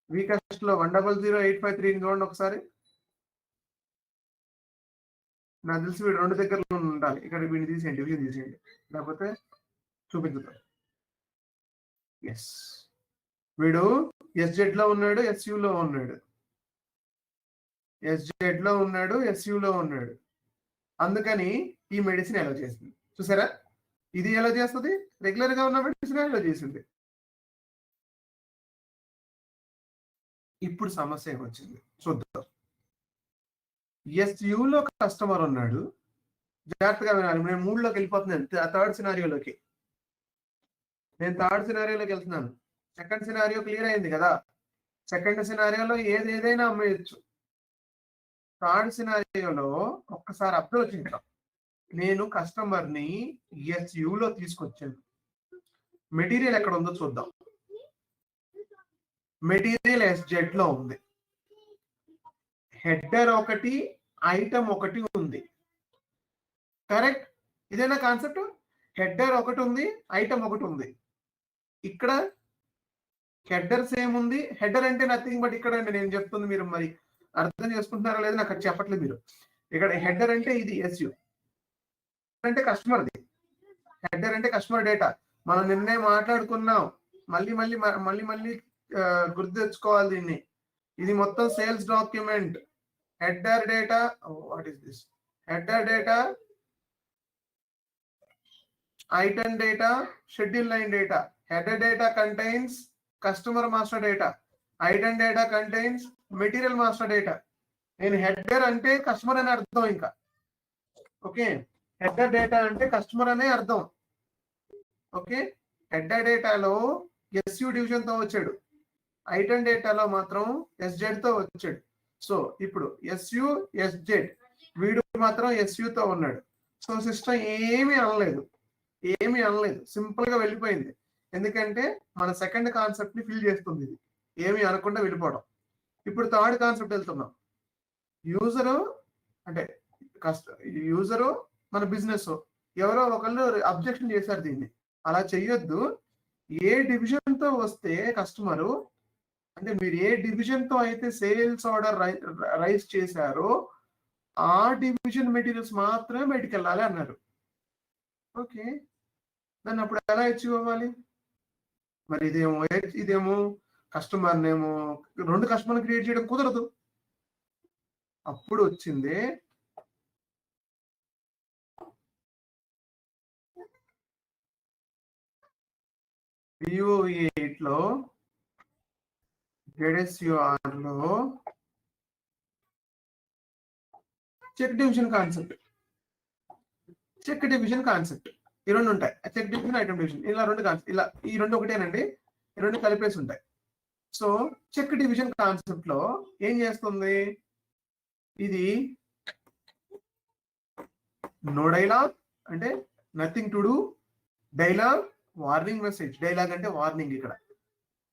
Speaker 1: వీకస్ట్ లో 1000853 చూడండి ఒకసారి. నాకు తెలిసి వీడు 2 దగ్గరలో ఉండాలి. ఇక్కడ వీడిని తీసేయండి, డివిజన్ తీసేయండి, లేకపోతే చూపించుతారు. ఎస్, వీడు ఎస్జెడ్ లో ఉన్నాడు, ఎస్యూలో ఉన్నాడు. ఎస్జెడ్ లో ఉన్నాడు, ఎస్యూలో ఉన్నాడు. అందుకని ఈ మెడిసిన్ ఎలా చేసింది చూసారా? ఇది ఎలా చేస్తుంది? రెగ్యులర్ గా ఉన్న మెడిసిన్ ఎలా చేసింది. ఇప్పుడు సమస్య ఏమొచ్చింది చూద్దాం. ఎస్యూలో కస్టమర్ ఉన్నాడు. జాగ్రత్తగా వినాలి, నేను 3లోకి వెళ్ళిపోతున్నాను. థర్డ్ సినారియోలోకి వెళ్తున్నాను. సెకండ్ సినారియో క్లియర్ అయింది కదా. సెకండ్ సినారియోలో ఏదైనా అమ్మేయచ్చు. థర్డ్ సినారియోలో ఒక్కసారి అప్రోచ్ చేద్దాం. నేను కస్టమర్ ని ఎస్యూలో తీసుకొచ్చాను. మెటీరియల్ ఎక్కడ ఉందో చూద్దాం. మెటీరియల్ ఎస్జెడ్ లో ఉంది. హెడర్ ఒకటి, ఐటమ్ ఒకటి ఉంది. కరెక్ట్, ఇదేనా కాన్సెప్ట్? హెడర్ ఒకటి ఉంది, ఐటమ్ ఒకటి ఉంది. ఇక్కడ హెడర్ సేమ్ ఉంది. హెడర్ అంటే నథింగ్ బట్ ఇక్కడ నేను చెప్తుంది మీరు మరి అర్థం చేసుకుంటున్నారా లేదా నాకు చెప్పట్లేదు మీరు. ఇక్కడ హెడర్ అంటే ఇది ఎస్యూ అంటే కస్టమర్ది. హెడర్ అంటే కస్టమర్ డేటా. మనం నిన్నే మాట్లాడుకున్నాం, మళ్ళీ గుర్తు తెచ్చుకోవాలి దీన్ని. ఇది మొత్తం sales document. Header data, what is this? Header data, item data, schedule line data. Header data contains customer master data. Item data contains material master data. నేను హెడర్ అంటే కస్టమర్ అనే అర్థం. ఇంకా ఓకే, హెడర్ డేటా అంటే కస్టమర్ అనే అర్థం. ఓకే, హెడర్ డేటాలో ఎస్యూ డివిజన్ తో వచ్చాడు, ఐటమ్ డేటాలో మాత్రం ఎస్జెడ్ తో వచ్చాడు. సో ఇప్పుడు ఎస్యూ ఎస్జెడ్, వీడు మాత్రం ఎస్యూ తో ఉన్నాడు. సో సిస్టమ్ ఏమీ అనలేదు, సింపుల్ గా వెళ్ళిపోయింది. ఎందుకంటే మన సెకండ్ కాన్సెప్ట్ ని ఫిల్ చేస్తుంది ఇది, ఏమి అనకుండా వెళ్ళిపోవడం. ఇప్పుడు థర్డ్ కాన్సెప్ట్ వెళ్తున్నాం. యూజరు అంటే యూజరు మన బిజినెస్ ఎవరో ఒకళ్ళు అబ్జెక్షన్ చేశారు దీన్ని. అలా చెయ్యొద్దు. ఏ డివిజన్ తో వస్తే కస్టమరు, అంటే మీరు ఏ డివిజన్ తో అయితే సేల్స్ ఆర్డర్ రైజ్ చేశారో ఆ డివిజన్ మెటీరియల్స్ మాత్రమే బయటికి వెళ్ళాలి అన్నారు. ఓకే, దాన్ని అప్పుడు ఎలా అచీవ్ అవ్వాలి? మరి ఇదేమో కస్టమర్ నేమో 2 కస్టమర్లు క్రియేట్ చేయడం కుదరదు. అప్పుడు వచ్చింది VO8 లో ZSUR లో చెక్ డివిజన్ కాన్సెప్ట్. ఈ 2 ఉంటాయి, చెక్ డివిజన్, ఐటమ్ డివిజన్. ఇలా 2 కాన్సెప్ట్, ఇలా ఈ 2 ఒకటేనండి, ఈ 2 కలిపేసి ఉంటాయి. సో చెక్ డివిజన్ కాన్సెప్ట్ లో ఏం చేస్తుంది? ఇది నో డైలాగ్ అంటే nothing to do, dialogue warning message, dialogue అంటే వార్నింగ్, ఇక్కడ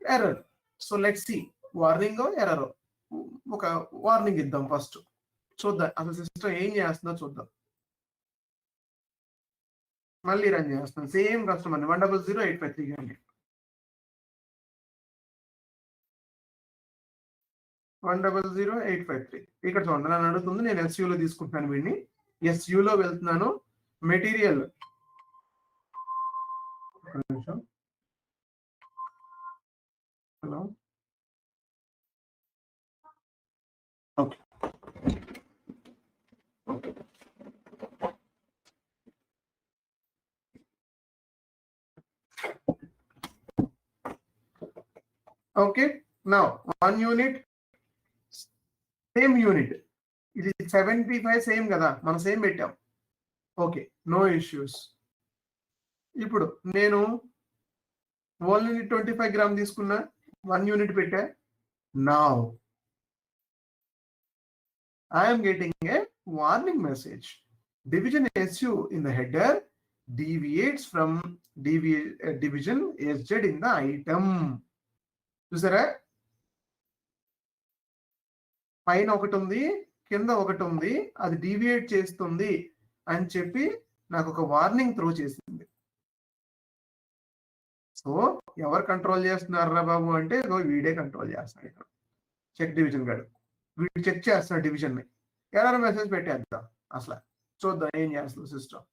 Speaker 1: error. So let's see warning error. ఒక వార్నింగ్ ఇద్దాం ఫస్ట్, చూద్దాం అసలు సిస్టమ్ ఏం చేస్తుందో చూద్దాం. మళ్ళీ రన్ చేస్తాం సేమ్ కస్టమర్ 1000853 అండి. 1000853 ఇక్కడ చూడండి నన్ను అడుగుతుంది, నేను SU లో తీసుకుంటున్నాను వీడిని, SU లో వెళ్తున్నాను. Material hello okay okay now 1 unit same unit, ఇది 75 సేమ్ కదా, మనం సేమ్ పెట్టాం. Okay no issues. ఇప్పుడు నేను 1 యూనిట్ 25 గ్రామ్ తీసుకున్నా, 1 యూనిట్ పెట్టా. Now I'm getting a warning message. Division SU in the header deviates from division SZ in the item. చూసారా, పైన ఒకటి ఉంది కింద ఒకటి ఉంది, అది డీవియేట్ చేస్తుంది అని చెప్పి నాకు ఒక వార్నింగ్ త్రో చేసింది. సో ఎవరు కంట్రోల్ చేస్తున్నారా బాబు అంటే వీడే కంట్రోల్ చేస్తున్నాడు. ఇక్కడ చెక్ డివిజన్ గాడు వీడు చెక్ చేస్తున్నాడు డివిజన్ ని. ఎర్రర్ మెసేజ్ పెట్టేద్దాం, అసలు చూద్దాం ఏం చేస్తుంది system.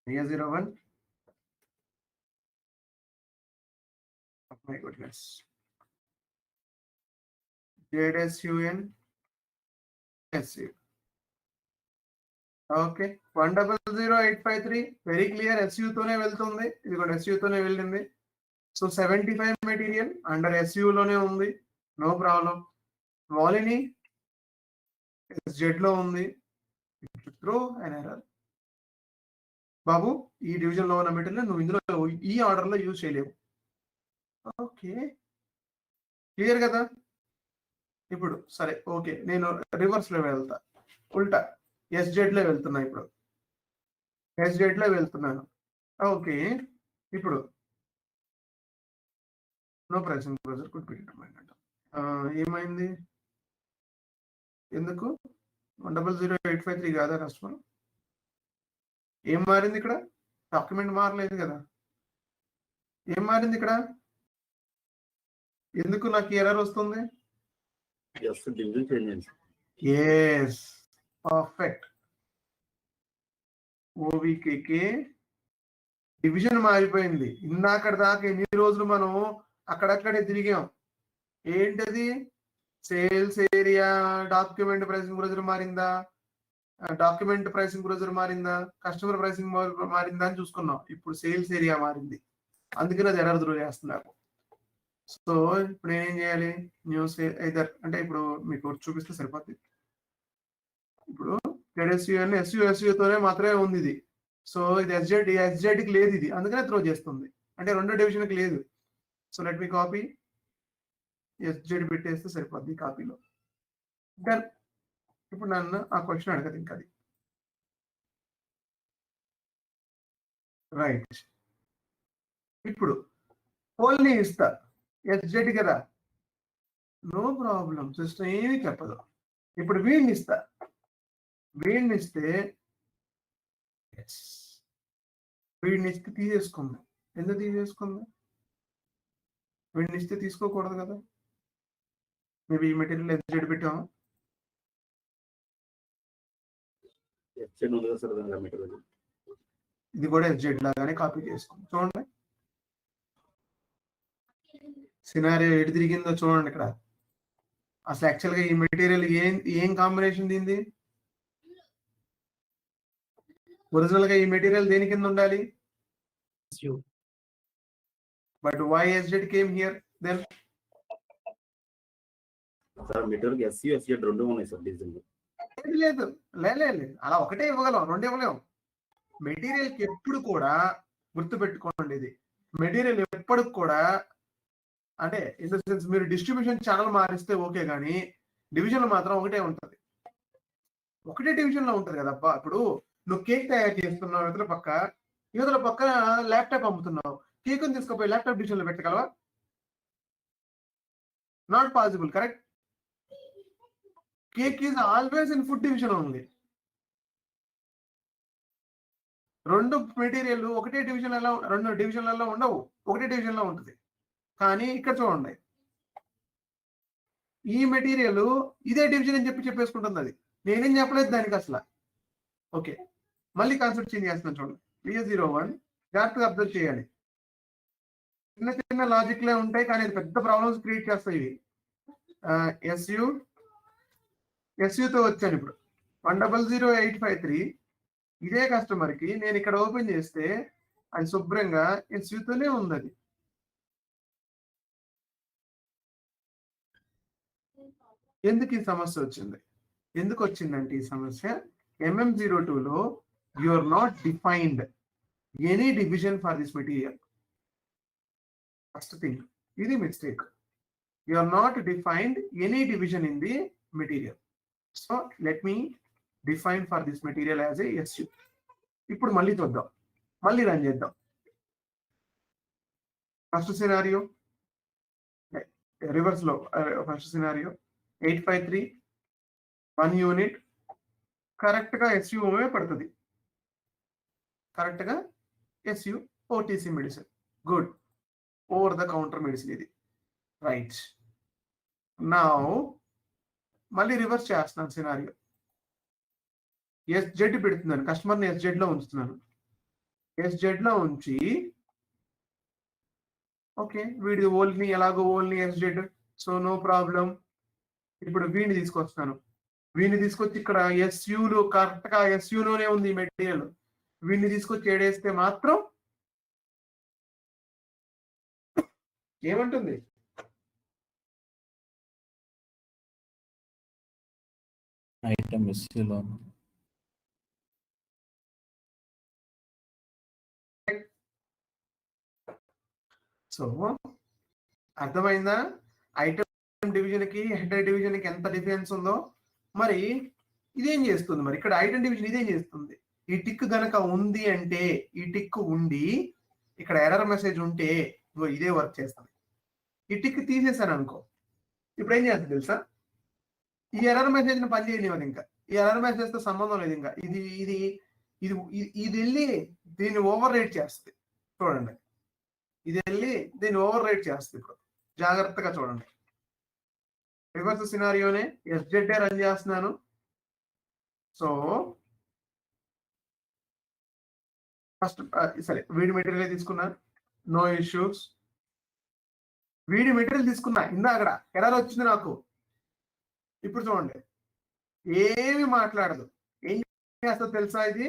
Speaker 1: A01 oh my goodness, ZSUN SU. Okay 1000853 very clear, SU తోనే వెళ్తుంది. ఇది కూడా SU తోనే వెళ్ళింది. సో 75 మెటీరియల్ అండర్ SU లోనే ఉంది, నో ప్రాబ్లం. వాలిని SZ లో ఉంది, త్రో అండ్ ఎర్రర్. బాబు ఈ డివిజన్ లో ఉన్న మెటీరియల్ నువ్వు ఇందులో ఈ ఆర్డర్ లో యూజ్ చేయలేవు. ఓకే క్లియర్ కదా. ఇప్పుడు సరే ఓకే, నేను రివర్స్ లో వెళ్తా, ఉల్టా SZ లో వెళ్తున్నా. ఇప్పుడు SZ లో వెళ్తున్నాను. ఓకే ఇప్పుడు no pricing pressure could be determined. ఏమైంది, ఎందుకు 1000853 కాదా కస్టమర్? ఏం మారింది ఇక్కడ? డాక్యుమెంట్ మారలేదు కదా, ఏం మారింది ఇక్కడ? ఎందుకు నాకు ఎర్రర్ వస్తుంది? yes perfect. ఓవికేకే డివిజన్ మారిపోయింది. ఇందాక దాకా ఎన్ని రోజులు మనం అక్కడక్కడే తిరిగాం. ఏంటది? Sales area document pricing procedure మారిందా, డాక్యుమెంట్ ప్రైసింగ్ ప్రొసీజర్ మారిందా, కస్టమర్ ప్రైసింగ్ మారిందా అని చూసుకున్నాం. ఇప్పుడు సేల్స్ ఏరియా మారింది, అందుకని అది ఎర్రర్ త్రో చేస్తున్నారు. సో ఇప్పుడు నేనేం చేయాలి? న్యూస్ ఐదర్ అంటే ఇప్పుడు మీకు చూపిస్తే సరిపోతుంది. ఇప్పుడు SU తోనే మాత్రమే ఉంది ఇది. సో ఇది SZకి లేదు, ఇది అందుకనే త్రో చేస్తుంది. అంటే రెండో డివిజన్కి లేదు. సో లెట్ మీ కాపీ, SZ పెట్టేస్తే సరిపోద్ది కాపీలో. డన్. ఇప్పుడు నన్ను ఆ క్వశ్చన్ అడగదు ఇంకా అది. రైట్, ఇప్పుడు పోల్ని ఇస్తా SZ కదా, నో ప్రాబ్లం, సిస్టమ్ ఏమీ చెప్పదు. ఇప్పుడు వీడిని ఇస్తా, వీడిని ఇస్తే వీడిని ఇస్తే తీసేసుకుంది. ఎందుకు తీసేసుకుంది? వీడిని ఇస్తే తీసుకోకూడదు కదా. మేబీ ఈ మెటీరియల్ SZ పెట్టాము, ఇది కూడా SZ లాగానే కాపీ చేసుకుంది. చూడండి సినారియో ఎటు తిరిగిందో చూడండి. ఇక్కడ అసలు యాక్చువల్ గా ఈ మెటీరియల్ ఏం కాంబినేషన్ దీనిది? ఒరిజినల్ గా ఈ మెటీరియల్ దేని కింద ఉండాలి? But why SZ came here then?
Speaker 4: Sir material SU SZ రెండు ఉన్నాయి సార్ డిజైన్.
Speaker 1: లేదు లేదు, అలా ఒకటే ఇవ్వగలం, రెండు ఇవ్వలేము. మెటీరియల్ కి ఎప్పుడు కూడా గుర్తు పెట్టుకోండి, ఇది మెటీరియల్ ఎప్పటికి కూడా అంటే ఇన్ ద సెన్స్ మీరు డిస్ట్రిబ్యూషన్ ఛానల్ మారిస్తే ఓకే, కానీ డివిజన్ మాత్రం ఒకటే ఉంటది, ఒకటే డివిజన్ లో ఉంటది కదబ్బా. ఇప్పుడు నువ్వు కేక్ తయారు చేస్తున్నావు, ఇతర పక్క యువతల పక్కన ల్యాప్టాప్ అమ్ముతున్నావు, కేకుని తీసుకుపోయి ల్యాప్టాప్ డివిజన్ లో పెట్టగలవా? Not possible, correct? Cake is always in food division ఉంది. రెండు మెటీరియల్ ఒకటే డివిజన్లలో, రెండు డివిజన్లలో ఉండవు, ఒకటే డివిజన్ లో ఉంటుంది. కానీ ఇక్కడ చూడండి, ఈ మెటీరియల్ ఇదే డివిజన్ అని చెప్పేసుకుంటుంది. అది నేనేం చెప్పలేదు దానికి అసలు. ఓకే, మళ్ళీ కాన్సెప్ట్ చేంజ్ చేస్తున్నాను చూడండి. PA01 జాగ్రత్తగా అబ్జర్వ్ చేయాలి. చిన్న చిన్న లాజిక్లే ఉంటాయి, కానీ అది పెద్ద ప్రాబ్లమ్స్ క్రియేట్ చేస్తాయి ఇవి. ఎస్యూతో వచ్చాను ఇప్పుడు 100853. ఇదే కస్టమర్ కి నేను ఇక్కడ ఓపెన్ చేస్తే అది శుభ్రంగా ఎస్యూతోనే ఉంది. అది ఎందుకు ఈ సమస్య వచ్చింది? ఎందుకు వచ్చిందంటే ఈ సమస్య, MM02లో you are not defined any division for this material. First thing, ఇది mistake. You are not defined any division in the material. So let me define for this material as a SU. ఇప్పుడు మళ్ళీ చూద్దాం, మళ్ళీ రన్ చేద్దాం. ఫస్ట్ సినారియో రివర్స్ లో, ఫస్ట్ సినారియో 853 1 యూనిట్ కరెక్ట్ గా SU పడుతుంది. కరెక్ట్ గా SU OTC medicine, good, over the counter medicine ఇది, రైట్. నా మళ్ళీ రివర్స్ చేస్తున్నాను సినారియో. SZ పెడుతున్నాను, కస్టమర్ని SZ లో ఉంచుతున్నాను. SZ లో ఉంచి ఓకే, వీడి ఓల్ని ఎలాగో ఓల్ని SZ, సో నో ప్రాబ్లం. ఇప్పుడు వీడిని తీసుకొస్తున్నాను, వీడిని తీసుకొచ్చి ఇక్కడ SUలో కరెక్ట్ గా SUలోనే ఉంది ఈ మెటీరియల్. వీడిని తీసుకొచ్చి ఏడేస్తే మాత్రం ఏమంటుంది?
Speaker 5: ఐటమ్ SUలో.
Speaker 1: సో అర్థమైందా? ఐటమ్ డివిజన్ కి హెడర్ డివిజన్ కి ఎంత డిఫరెన్స్ ఉందో. మరి ఇదేం చేస్తుంది? మరి ఇక్కడ ఐటమ్ డివిజన్ ఇదేం చేస్తుంది? ఈ టిక్ గనక ఉంది అంటే, ఈ టిక్ ఉండి ఇక్కడ ఎర్రర్ మెసేజ్ ఉంటే ఇదే వర్క్ చేస్తుంది. ఈ టిక్ తీసేసాను అనుకో, ఇప్పుడు ఏం చేస్తుంది తెలుసా? ఈ ఎర్రర్ మెసేజ్ ని పని చేయనివ్వదు. ఇంకా ఈ ఎర్రర్ మెసేజ్ తో సంబంధం లేదు. ఇంకా ఇది ఇది ఇది ఇది వెళ్ళి దీన్ని ఓవర్ రైట్ చేస్తుంది. చూడండి, ఇది వెళ్ళి దీన్ని ఓవర్ రైట్ చేస్తుంది. ఇప్పుడు జాగ్రత్తగా చూడండి, రివర్స్ సినారియోనే SZ రన్ చేస్తున్నాను. సో ఫస్ట్ సరే, వీడి మెటీరియల్ తీసుకున్నాను, నో ఇష్యూస్. వీడి మెటీరియల్ తీసుకున్నా, ఇందాక ఎర్రర్ వచ్చింది నాకు. ఇప్పుడు చూడండి, ఏమి మాట్లాడదు. ఏం చేస్తుందో తెలుసా? ఇది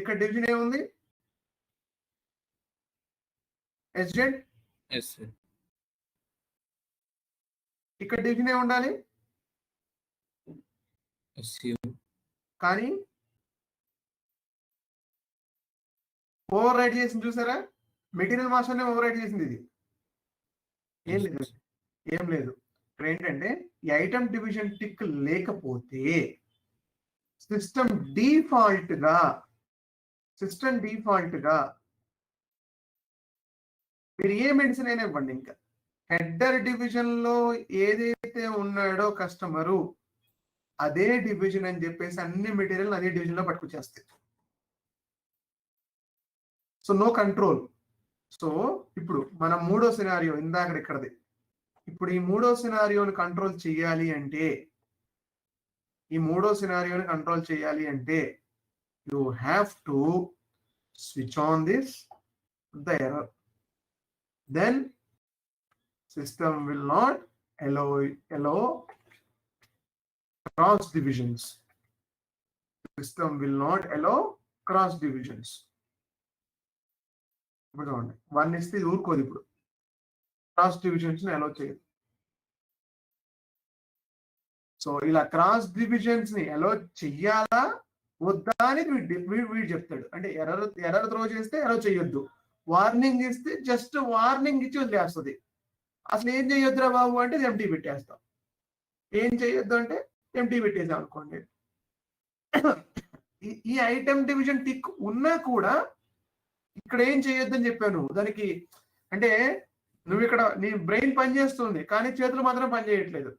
Speaker 1: ఇక్కడ డివిజన్ ఏముంది? SZ. ఇక్కడ డివిజన్ ఏ ఉండాలి,
Speaker 5: SU.
Speaker 1: కానీ ఓవర్ రైట్ చేసింది చూసారా? మెటీరియల్ మాస్టర్నే ఓవర్ రైట్ చేసింది. ఇది ఏం లేదు, ఏం లేదు. ఇక్కడ ఏంటంటే ఈ ఐటమ్ డివిజన్ టిక్ లేకపోతే సిస్టమ్ డిఫాల్ట్ గా మీరు ఏ మెడిసిన్ అయినా ఇవ్వండి, ఇంకా హెడర్ డివిజన్ లో ఏదైతే ఉన్నాడో కస్టమరు అదే డివిజన్ అని చెప్పేసి అన్ని మెటీరియల్ అదే డివిజన్ లో పట్టుకొచ్చేస్తాయి. So no control. సో ఇప్పుడు మన మూడో సినారియో ఇందాక ఇక్కడది. ఇప్పుడు ఈ మూడో సినారియోని కంట్రోల్ చేయాలి అంటే you have to switch on this the error, then system will not allow cross divisions. System will not allow cross divisions. ఇప్పుడు చూడండి, 1 ఇస్తే ఇది ఊరుకోదు. ఇప్పుడు క్రాస్ డివిజన్స్ ని అలౌ చేయదు. సో ఇలా క్రాస్ డివిజన్స్ ని అలౌ చెయ్యాలా వద్దా అని వీడు చెప్తాడు. అంటే ఎర్రర్ త్రో చేస్తే అలౌ చేయొద్దు, వార్నింగ్ ఇస్తే జస్ట్ వార్నింగ్ ఇచ్చి వదిలేస్తుంది. అసలు ఏం చేయొద్దురా బాబు అంటే ఎంటీ పెట్టేస్తాం. ఏం చేయొద్దు అంటే ఎంటీ పెట్టేసాం అనుకోండి. ఈ ఐటమ్ డివిజన్ టిక్ ఉన్నా కూడా ఇక్కడ ఏం చేయొద్దని చెప్పాను దానికి. అంటే నువ్వు ఇక్కడ నీ బ్రెయిన్ పనిచేస్తుంది కానీ చేతులు మాత్రం పని చేయట్లేదు.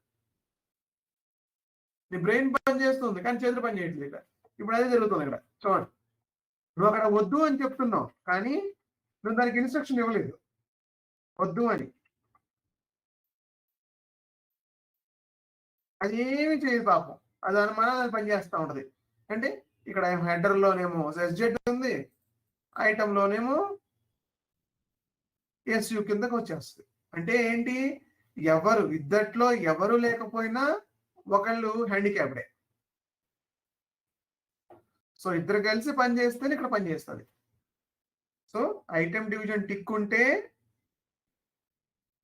Speaker 1: నీ బ్రెయిన్ పని చేస్తుంది కానీ చేతులు పని చేయట్లేదు. ఇక్కడ ఇప్పుడు అదే జరుగుతుంది ఇక్కడ. చూడండి, నువ్వు అక్కడ వద్దు అని చెప్తున్నావు కానీ నువ్వు దానికి ఇన్స్ట్రక్షన్ ఇవ్వలేదు వద్దు అని. అది ఏమి చేయదు పాపం, అది అనుమానాలు పని చేస్తూ ఉంటది. అంటే ఇక్కడ హెడర్ లోనేమో ఎస్జెడ్ ఉంది, ఐటమ్ లోనేమో ఎస్యు కిందకి వచ్చేస్తుంది. అంటే ఏంటి, ఎవరు ఇద్దట్లో ఎవరు లేకపోయినా ఒకళ్ళు హ్యాండిక్యాప్డే. సో ఇద్దరు కలిసి పని చేస్తేనే ఇక్కడ పని చేస్తుంది. సో ఐటమ్ డివిజన్ టిక్ ఉంటే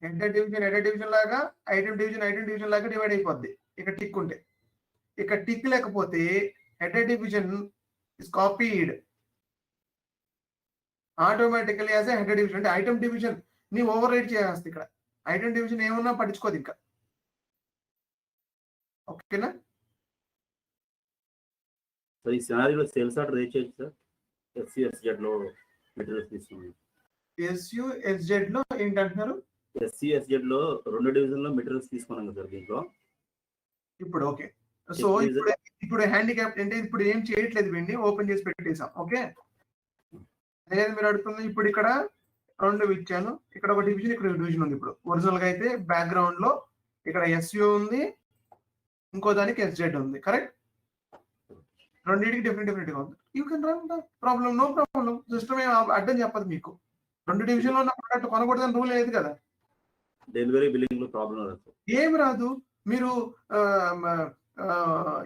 Speaker 1: హెడర్ డివిజన్ లాగా ఐటమ్ డివిజన్ లాగా డివైడ్ అయిపోద్ది ఇక్కడ టిక్ ఉంటే. ఇక్కడ టిక్ లేకపోతే header division is copied automatically as a header division. అంటే ఐటమ్ డివిజన్ ని ఓవర్ రైడ్ చేస్తుంది. ఇక్కడ ఐటమ్ డివిజన్ ఏమన్నా పట్టించుకోదు ఇంకా. ఓకేనా?
Speaker 4: సార్ ఈ సినారీలో సేల్స్ ఆర్డర్ రేట్ చేయొచ్చు సార్. ఎస్సీఎస్జెడ్ లో మెటీరియల్స్ తీసుకున్నాం.
Speaker 1: ఎస్యుఎస్జెడ్ లో ఏంటంటున్నారు?
Speaker 4: ఎస్సీఎస్జెడ్ లో 2 డివిజన్ లో మెటీరియల్స్ తీసుకున్నాం కదా సార్ దీంట్లో.
Speaker 1: ఇప్పుడు ఓకే. సో ఇప్పుడు హ్యాండిక్యాప్ అంటే ఇప్పుడు ఏం చేయట్లేదు, వీడిని ఓపెన్ చేసి పెట్టేసాం. ఓకే, అదే మీరు అడుగుతుంది. ఇప్పుడు ఇక్కడ 2 ఇచ్చాను, ఇక్కడ ఒక డివిజన్, ఇక్కడ డివిజన్ ఉంది. ఇప్పుడు ఒరిజినల్ గా అయితే బ్యాక్గ్రౌండ్ లో ఇక్కడ ఎస్యు ఉంది, ఇంకో దానికి ఎస్జెడ్ ఉంది. కరెక్ట్? రెండింటికి డిఫరెంట్ గా ఉంది. You can run the problem, no problem. System ఏం అడ్డం చెప్పదు మీకు. 2 డివిజన్ లో ఉన్న ప్రొడక్ట్ కొనకూడదని రూల్ లేదు కదా.
Speaker 4: డెలివరీ బిల్లింగ్ లో ప్రాబ్లం రాదు,
Speaker 1: ఏమి రాదు. మీరు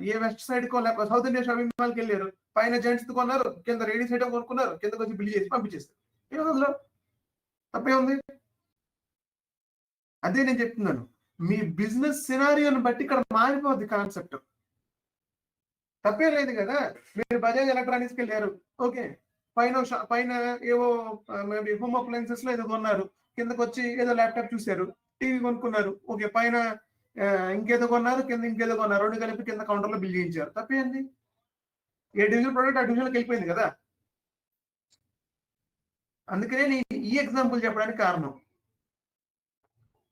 Speaker 1: ఏ వెస్ట్ సైడ్ కో లేకపోతే సౌత్ ఇండియా షాపింగ్ మాల్కి వెళ్ళారు, పైన జెంట్స్ కొన్నారు, కింద లేడీస్ ఐటమ్ కొనుక్కున్నారు, కిందకి వచ్చి బిల్ చేసి పంపించేస్తారు. ఏమో అందులో తప్పే ఉంది. అదే నేను చెప్తున్నాను, మీ బిజినెస్ సినారియోని బట్టి ఇక్కడ మారిపోద్ది కాన్సెప్ట్. తప్పే లేదు కదా. మీరు బజాజ్ ఎలక్ట్రానిక్స్కి వెళ్ళారు, ఓకే, పైన ఏవో హోమ్ అప్లయన్సెస్ లో ఏదో కొన్నారు, కిందకి వచ్చి ఏదో ల్యాప్టాప్ చూశారు, టీవీ కొనుక్కున్నారు, ఓకే, పైన ఇంకేదో కొన్నారు, కింద ఇంకేదో కొన్నారు, 2 కలిపి కింద కౌంటర్ లో బిల్ చేయించారు. తప్పేంది? ఏ డివిజన్ ప్రోడక్ట్ ఆ డివిజన్కి వెళ్ళిపోయింది కదా. అందుకనే నేను ఈ ఎగ్జాంపుల్ చెప్పడానికి కారణం.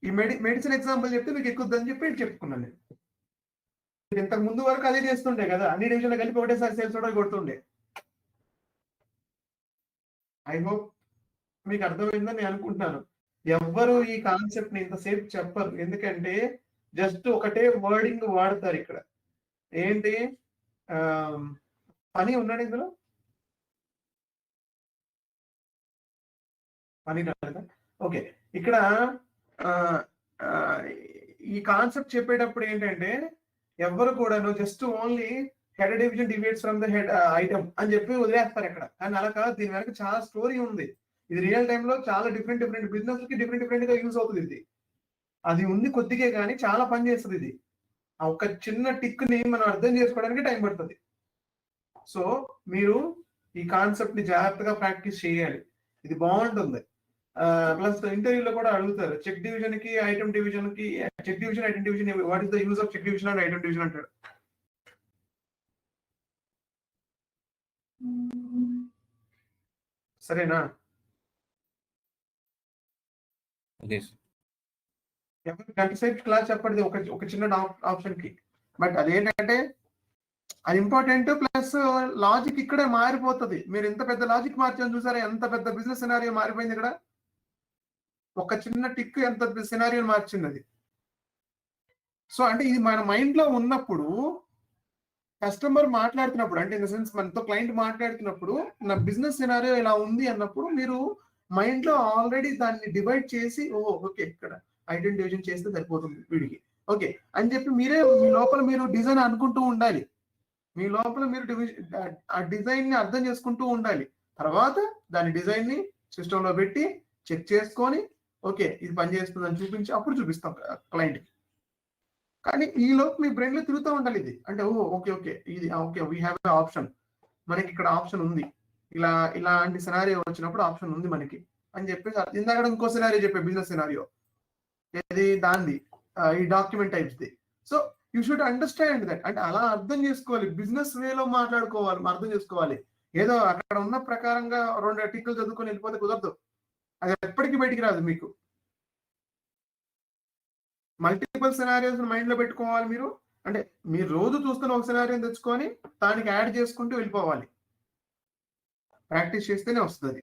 Speaker 1: ఈ మెడిసిన్ ఎగ్జాంపుల్ చెప్తే మీకు ఎక్కుద్దని చెప్పి చెప్పుకున్నాను నేను. ఇంతకు ముందు వరకు అదే చేస్తుండే కదా, అన్ని డివిజన్లు కలిపి ఒకటేసారి సేల్స్ ఆర్డర్ కొడుతుండే. ఐ హోప్ మీకు అర్థమైందని నేను అనుకుంటున్నాను. ఎవ్వరు ఈ కాన్సెప్ట్ ని ఇంతసేపు చెప్పరు, ఎందుకంటే జస్ట్ ఒకటే వర్డింగ్ వాడతారు ఇక్కడ. ఏంటి పని ఉన్నాడు ఇందులో, పని రాలేదా? ఓకే, ఇక్కడ ఈ కాన్సెప్ట్ చెప్పేటప్పుడు ఏంటంటే ఎవరు కూడా just only head division deviates from the head item అని చెప్పి వదిలేస్తారు ఇక్కడ. కానీ అలా కాదు, దీని వెనక చాలా స్టోరీ ఉంది. ఇది రియల్ టైమ్ లో చాలా డిఫరెంట్ బిజినెస్ కి డిఫరెంట్ గా యూజ్ అవుతుంది. ఇది అది ఉంది కొద్దిగే కానీ చాలా పని చేస్తుంది. ఇది ఒక చిన్న టిక్ ని మనం అర్థం చేసుకోవడానికి టైం పడుతుంది. సో మీరు ఈ కాన్సెప్ట్ ని జాగ్రత్తగా ప్రాక్టీస్ చేయాలి, ఇది బాగుంటుంది. ప్లస్ ఇంటర్వ్యూలో కూడా అడుగుతారు, చెక్ డివిజన్ కి ఐటమ్ డివిజన్ కి, check division item division, what is the use of check division and item division అంటాడు. సరేనా? ఎవరు గంట సేపు క్లాస్ చెప్పండి ఒక చిన్న ఆప్షన్ కి. బట్ అదేంటంటే అది ఇంపార్టెంట్, ప్లస్ లాజిక్ ఇక్కడే మారిపోతుంది. మీరు ఇంత పెద్ద లాజిక్ మార్చాను చూసారా, ఎంత పెద్ద బిజినెస్ సినారియో మారిపోయింది ఇక్కడ. ఒక చిన్న టిక్ ఎంత సినారియో మార్చింది అది. సో అంటే ఇది మన మైండ్ లో ఉన్నప్పుడు, కస్టమర్ మాట్లాడుతున్నప్పుడు, అంటే ఇన్ ద సెన్స్ మనతో క్లయింట్ మాట్లాడుతున్నప్పుడు, నా బిజినెస్ సినారియో ఇలా ఉంది అన్నప్పుడు మీరు మైండ్ లో ఆల్రెడీ దాన్ని డివైడ్ చేసి, ఓకే ఇక్కడ ఐటమ్ డివిజన్ చేస్తే సరిపోతుంది వీడికి, ఓకే అని చెప్పి మీరే మీ లోపల మీరు డిజైన్ అనుకుంటూ ఉండాలి. మీ లోపల మీరు ఆ డిజైన్ ని అర్థం చేసుకుంటూ ఉండాలి. తర్వాత దాని డిజైన్ ని సిస్టమ్ లో పెట్టి చెక్ చేసుకొని, ఓకే ఇది పని చేస్తుందని చూపించి అప్పుడు చూపిస్తాం క్లయింట్ కి. కానీ ఈ లోపు మీ బ్రెయిన్ లో తిరుగుతూ ఉండాలి ఇది. అంటే ఓకే ఇది okay, we have a option, మనకి ఇక్కడ ఆప్షన్ ఉంది, ఇలాంటి సినారియో వచ్చినప్పుడు ఆప్షన్ ఉంది మనకి అని చెప్పేసి. ఇందాక ఇంకో సినారియో చెప్పే, బిజినెస్ సినారియో, ఇది దాంది ఈ document types the. So you should understand that. అంటే అలా అర్థం చేసుకోవాలి, బిజినెస్ వేలో మాట్లాడుకోవాలి, అర్థం చేసుకోవాలి. ఏదో అక్కడ ఉన్న ప్రకారంగా 2 ఆర్టికల్ చదువుకొని వెళ్ళిపోతే కుదరదు. అది ఎప్పటికీ బయటికి రాదు మీకు. మల్టిపుల్ సినారియోస్ మైండ్ లో పెట్టుకోవాలి మీరు. అంటే మీరు రోజు చూస్తున్న ఒక సినారియోని తెచ్చుకొని దానికి యాడ్ చేసుకుంటూ వెళ్ళిపోవాలి. ప్రాక్టీస్ చేస్తేనే వస్తుంది.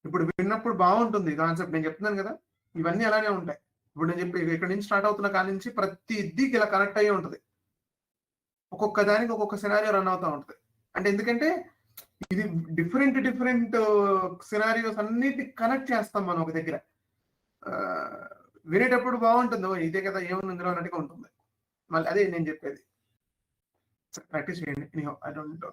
Speaker 1: ఇప్పుడు విన్నప్పుడు బాగుంటుంది కాన్సెప్ట్, నేను చెప్తున్నాను కదా, ఇవన్నీ అలానే ఉంటాయి. ఇప్పుడు నేను చెప్పి ఇక్కడ నుంచి స్టార్ట్ అవుతున్న కాడి నుంచి ప్రతి ఇద్దీకి ఇలా కనెక్ట్ అయ్యి ఉంటుంది. ఒక్కొక్క దానికి ఒక్కొక్క సినారియో రన్ అవుతూ ఉంటుంది. అంటే ఎందుకంటే ఇది డిఫరెంట్ సినారియోస్ అన్నిటి కనెక్ట్ చేస్తాం మనం ఒక దగ్గర. వినేటప్పుడు బాగుంటుంది, ఇదే కదా ఏముంది ఇందులో అన్నట్టుగా ఉంటుంది. మళ్ళీ అదే నేను చెప్పేది, ప్రాక్టీస్ చేయండి. I don't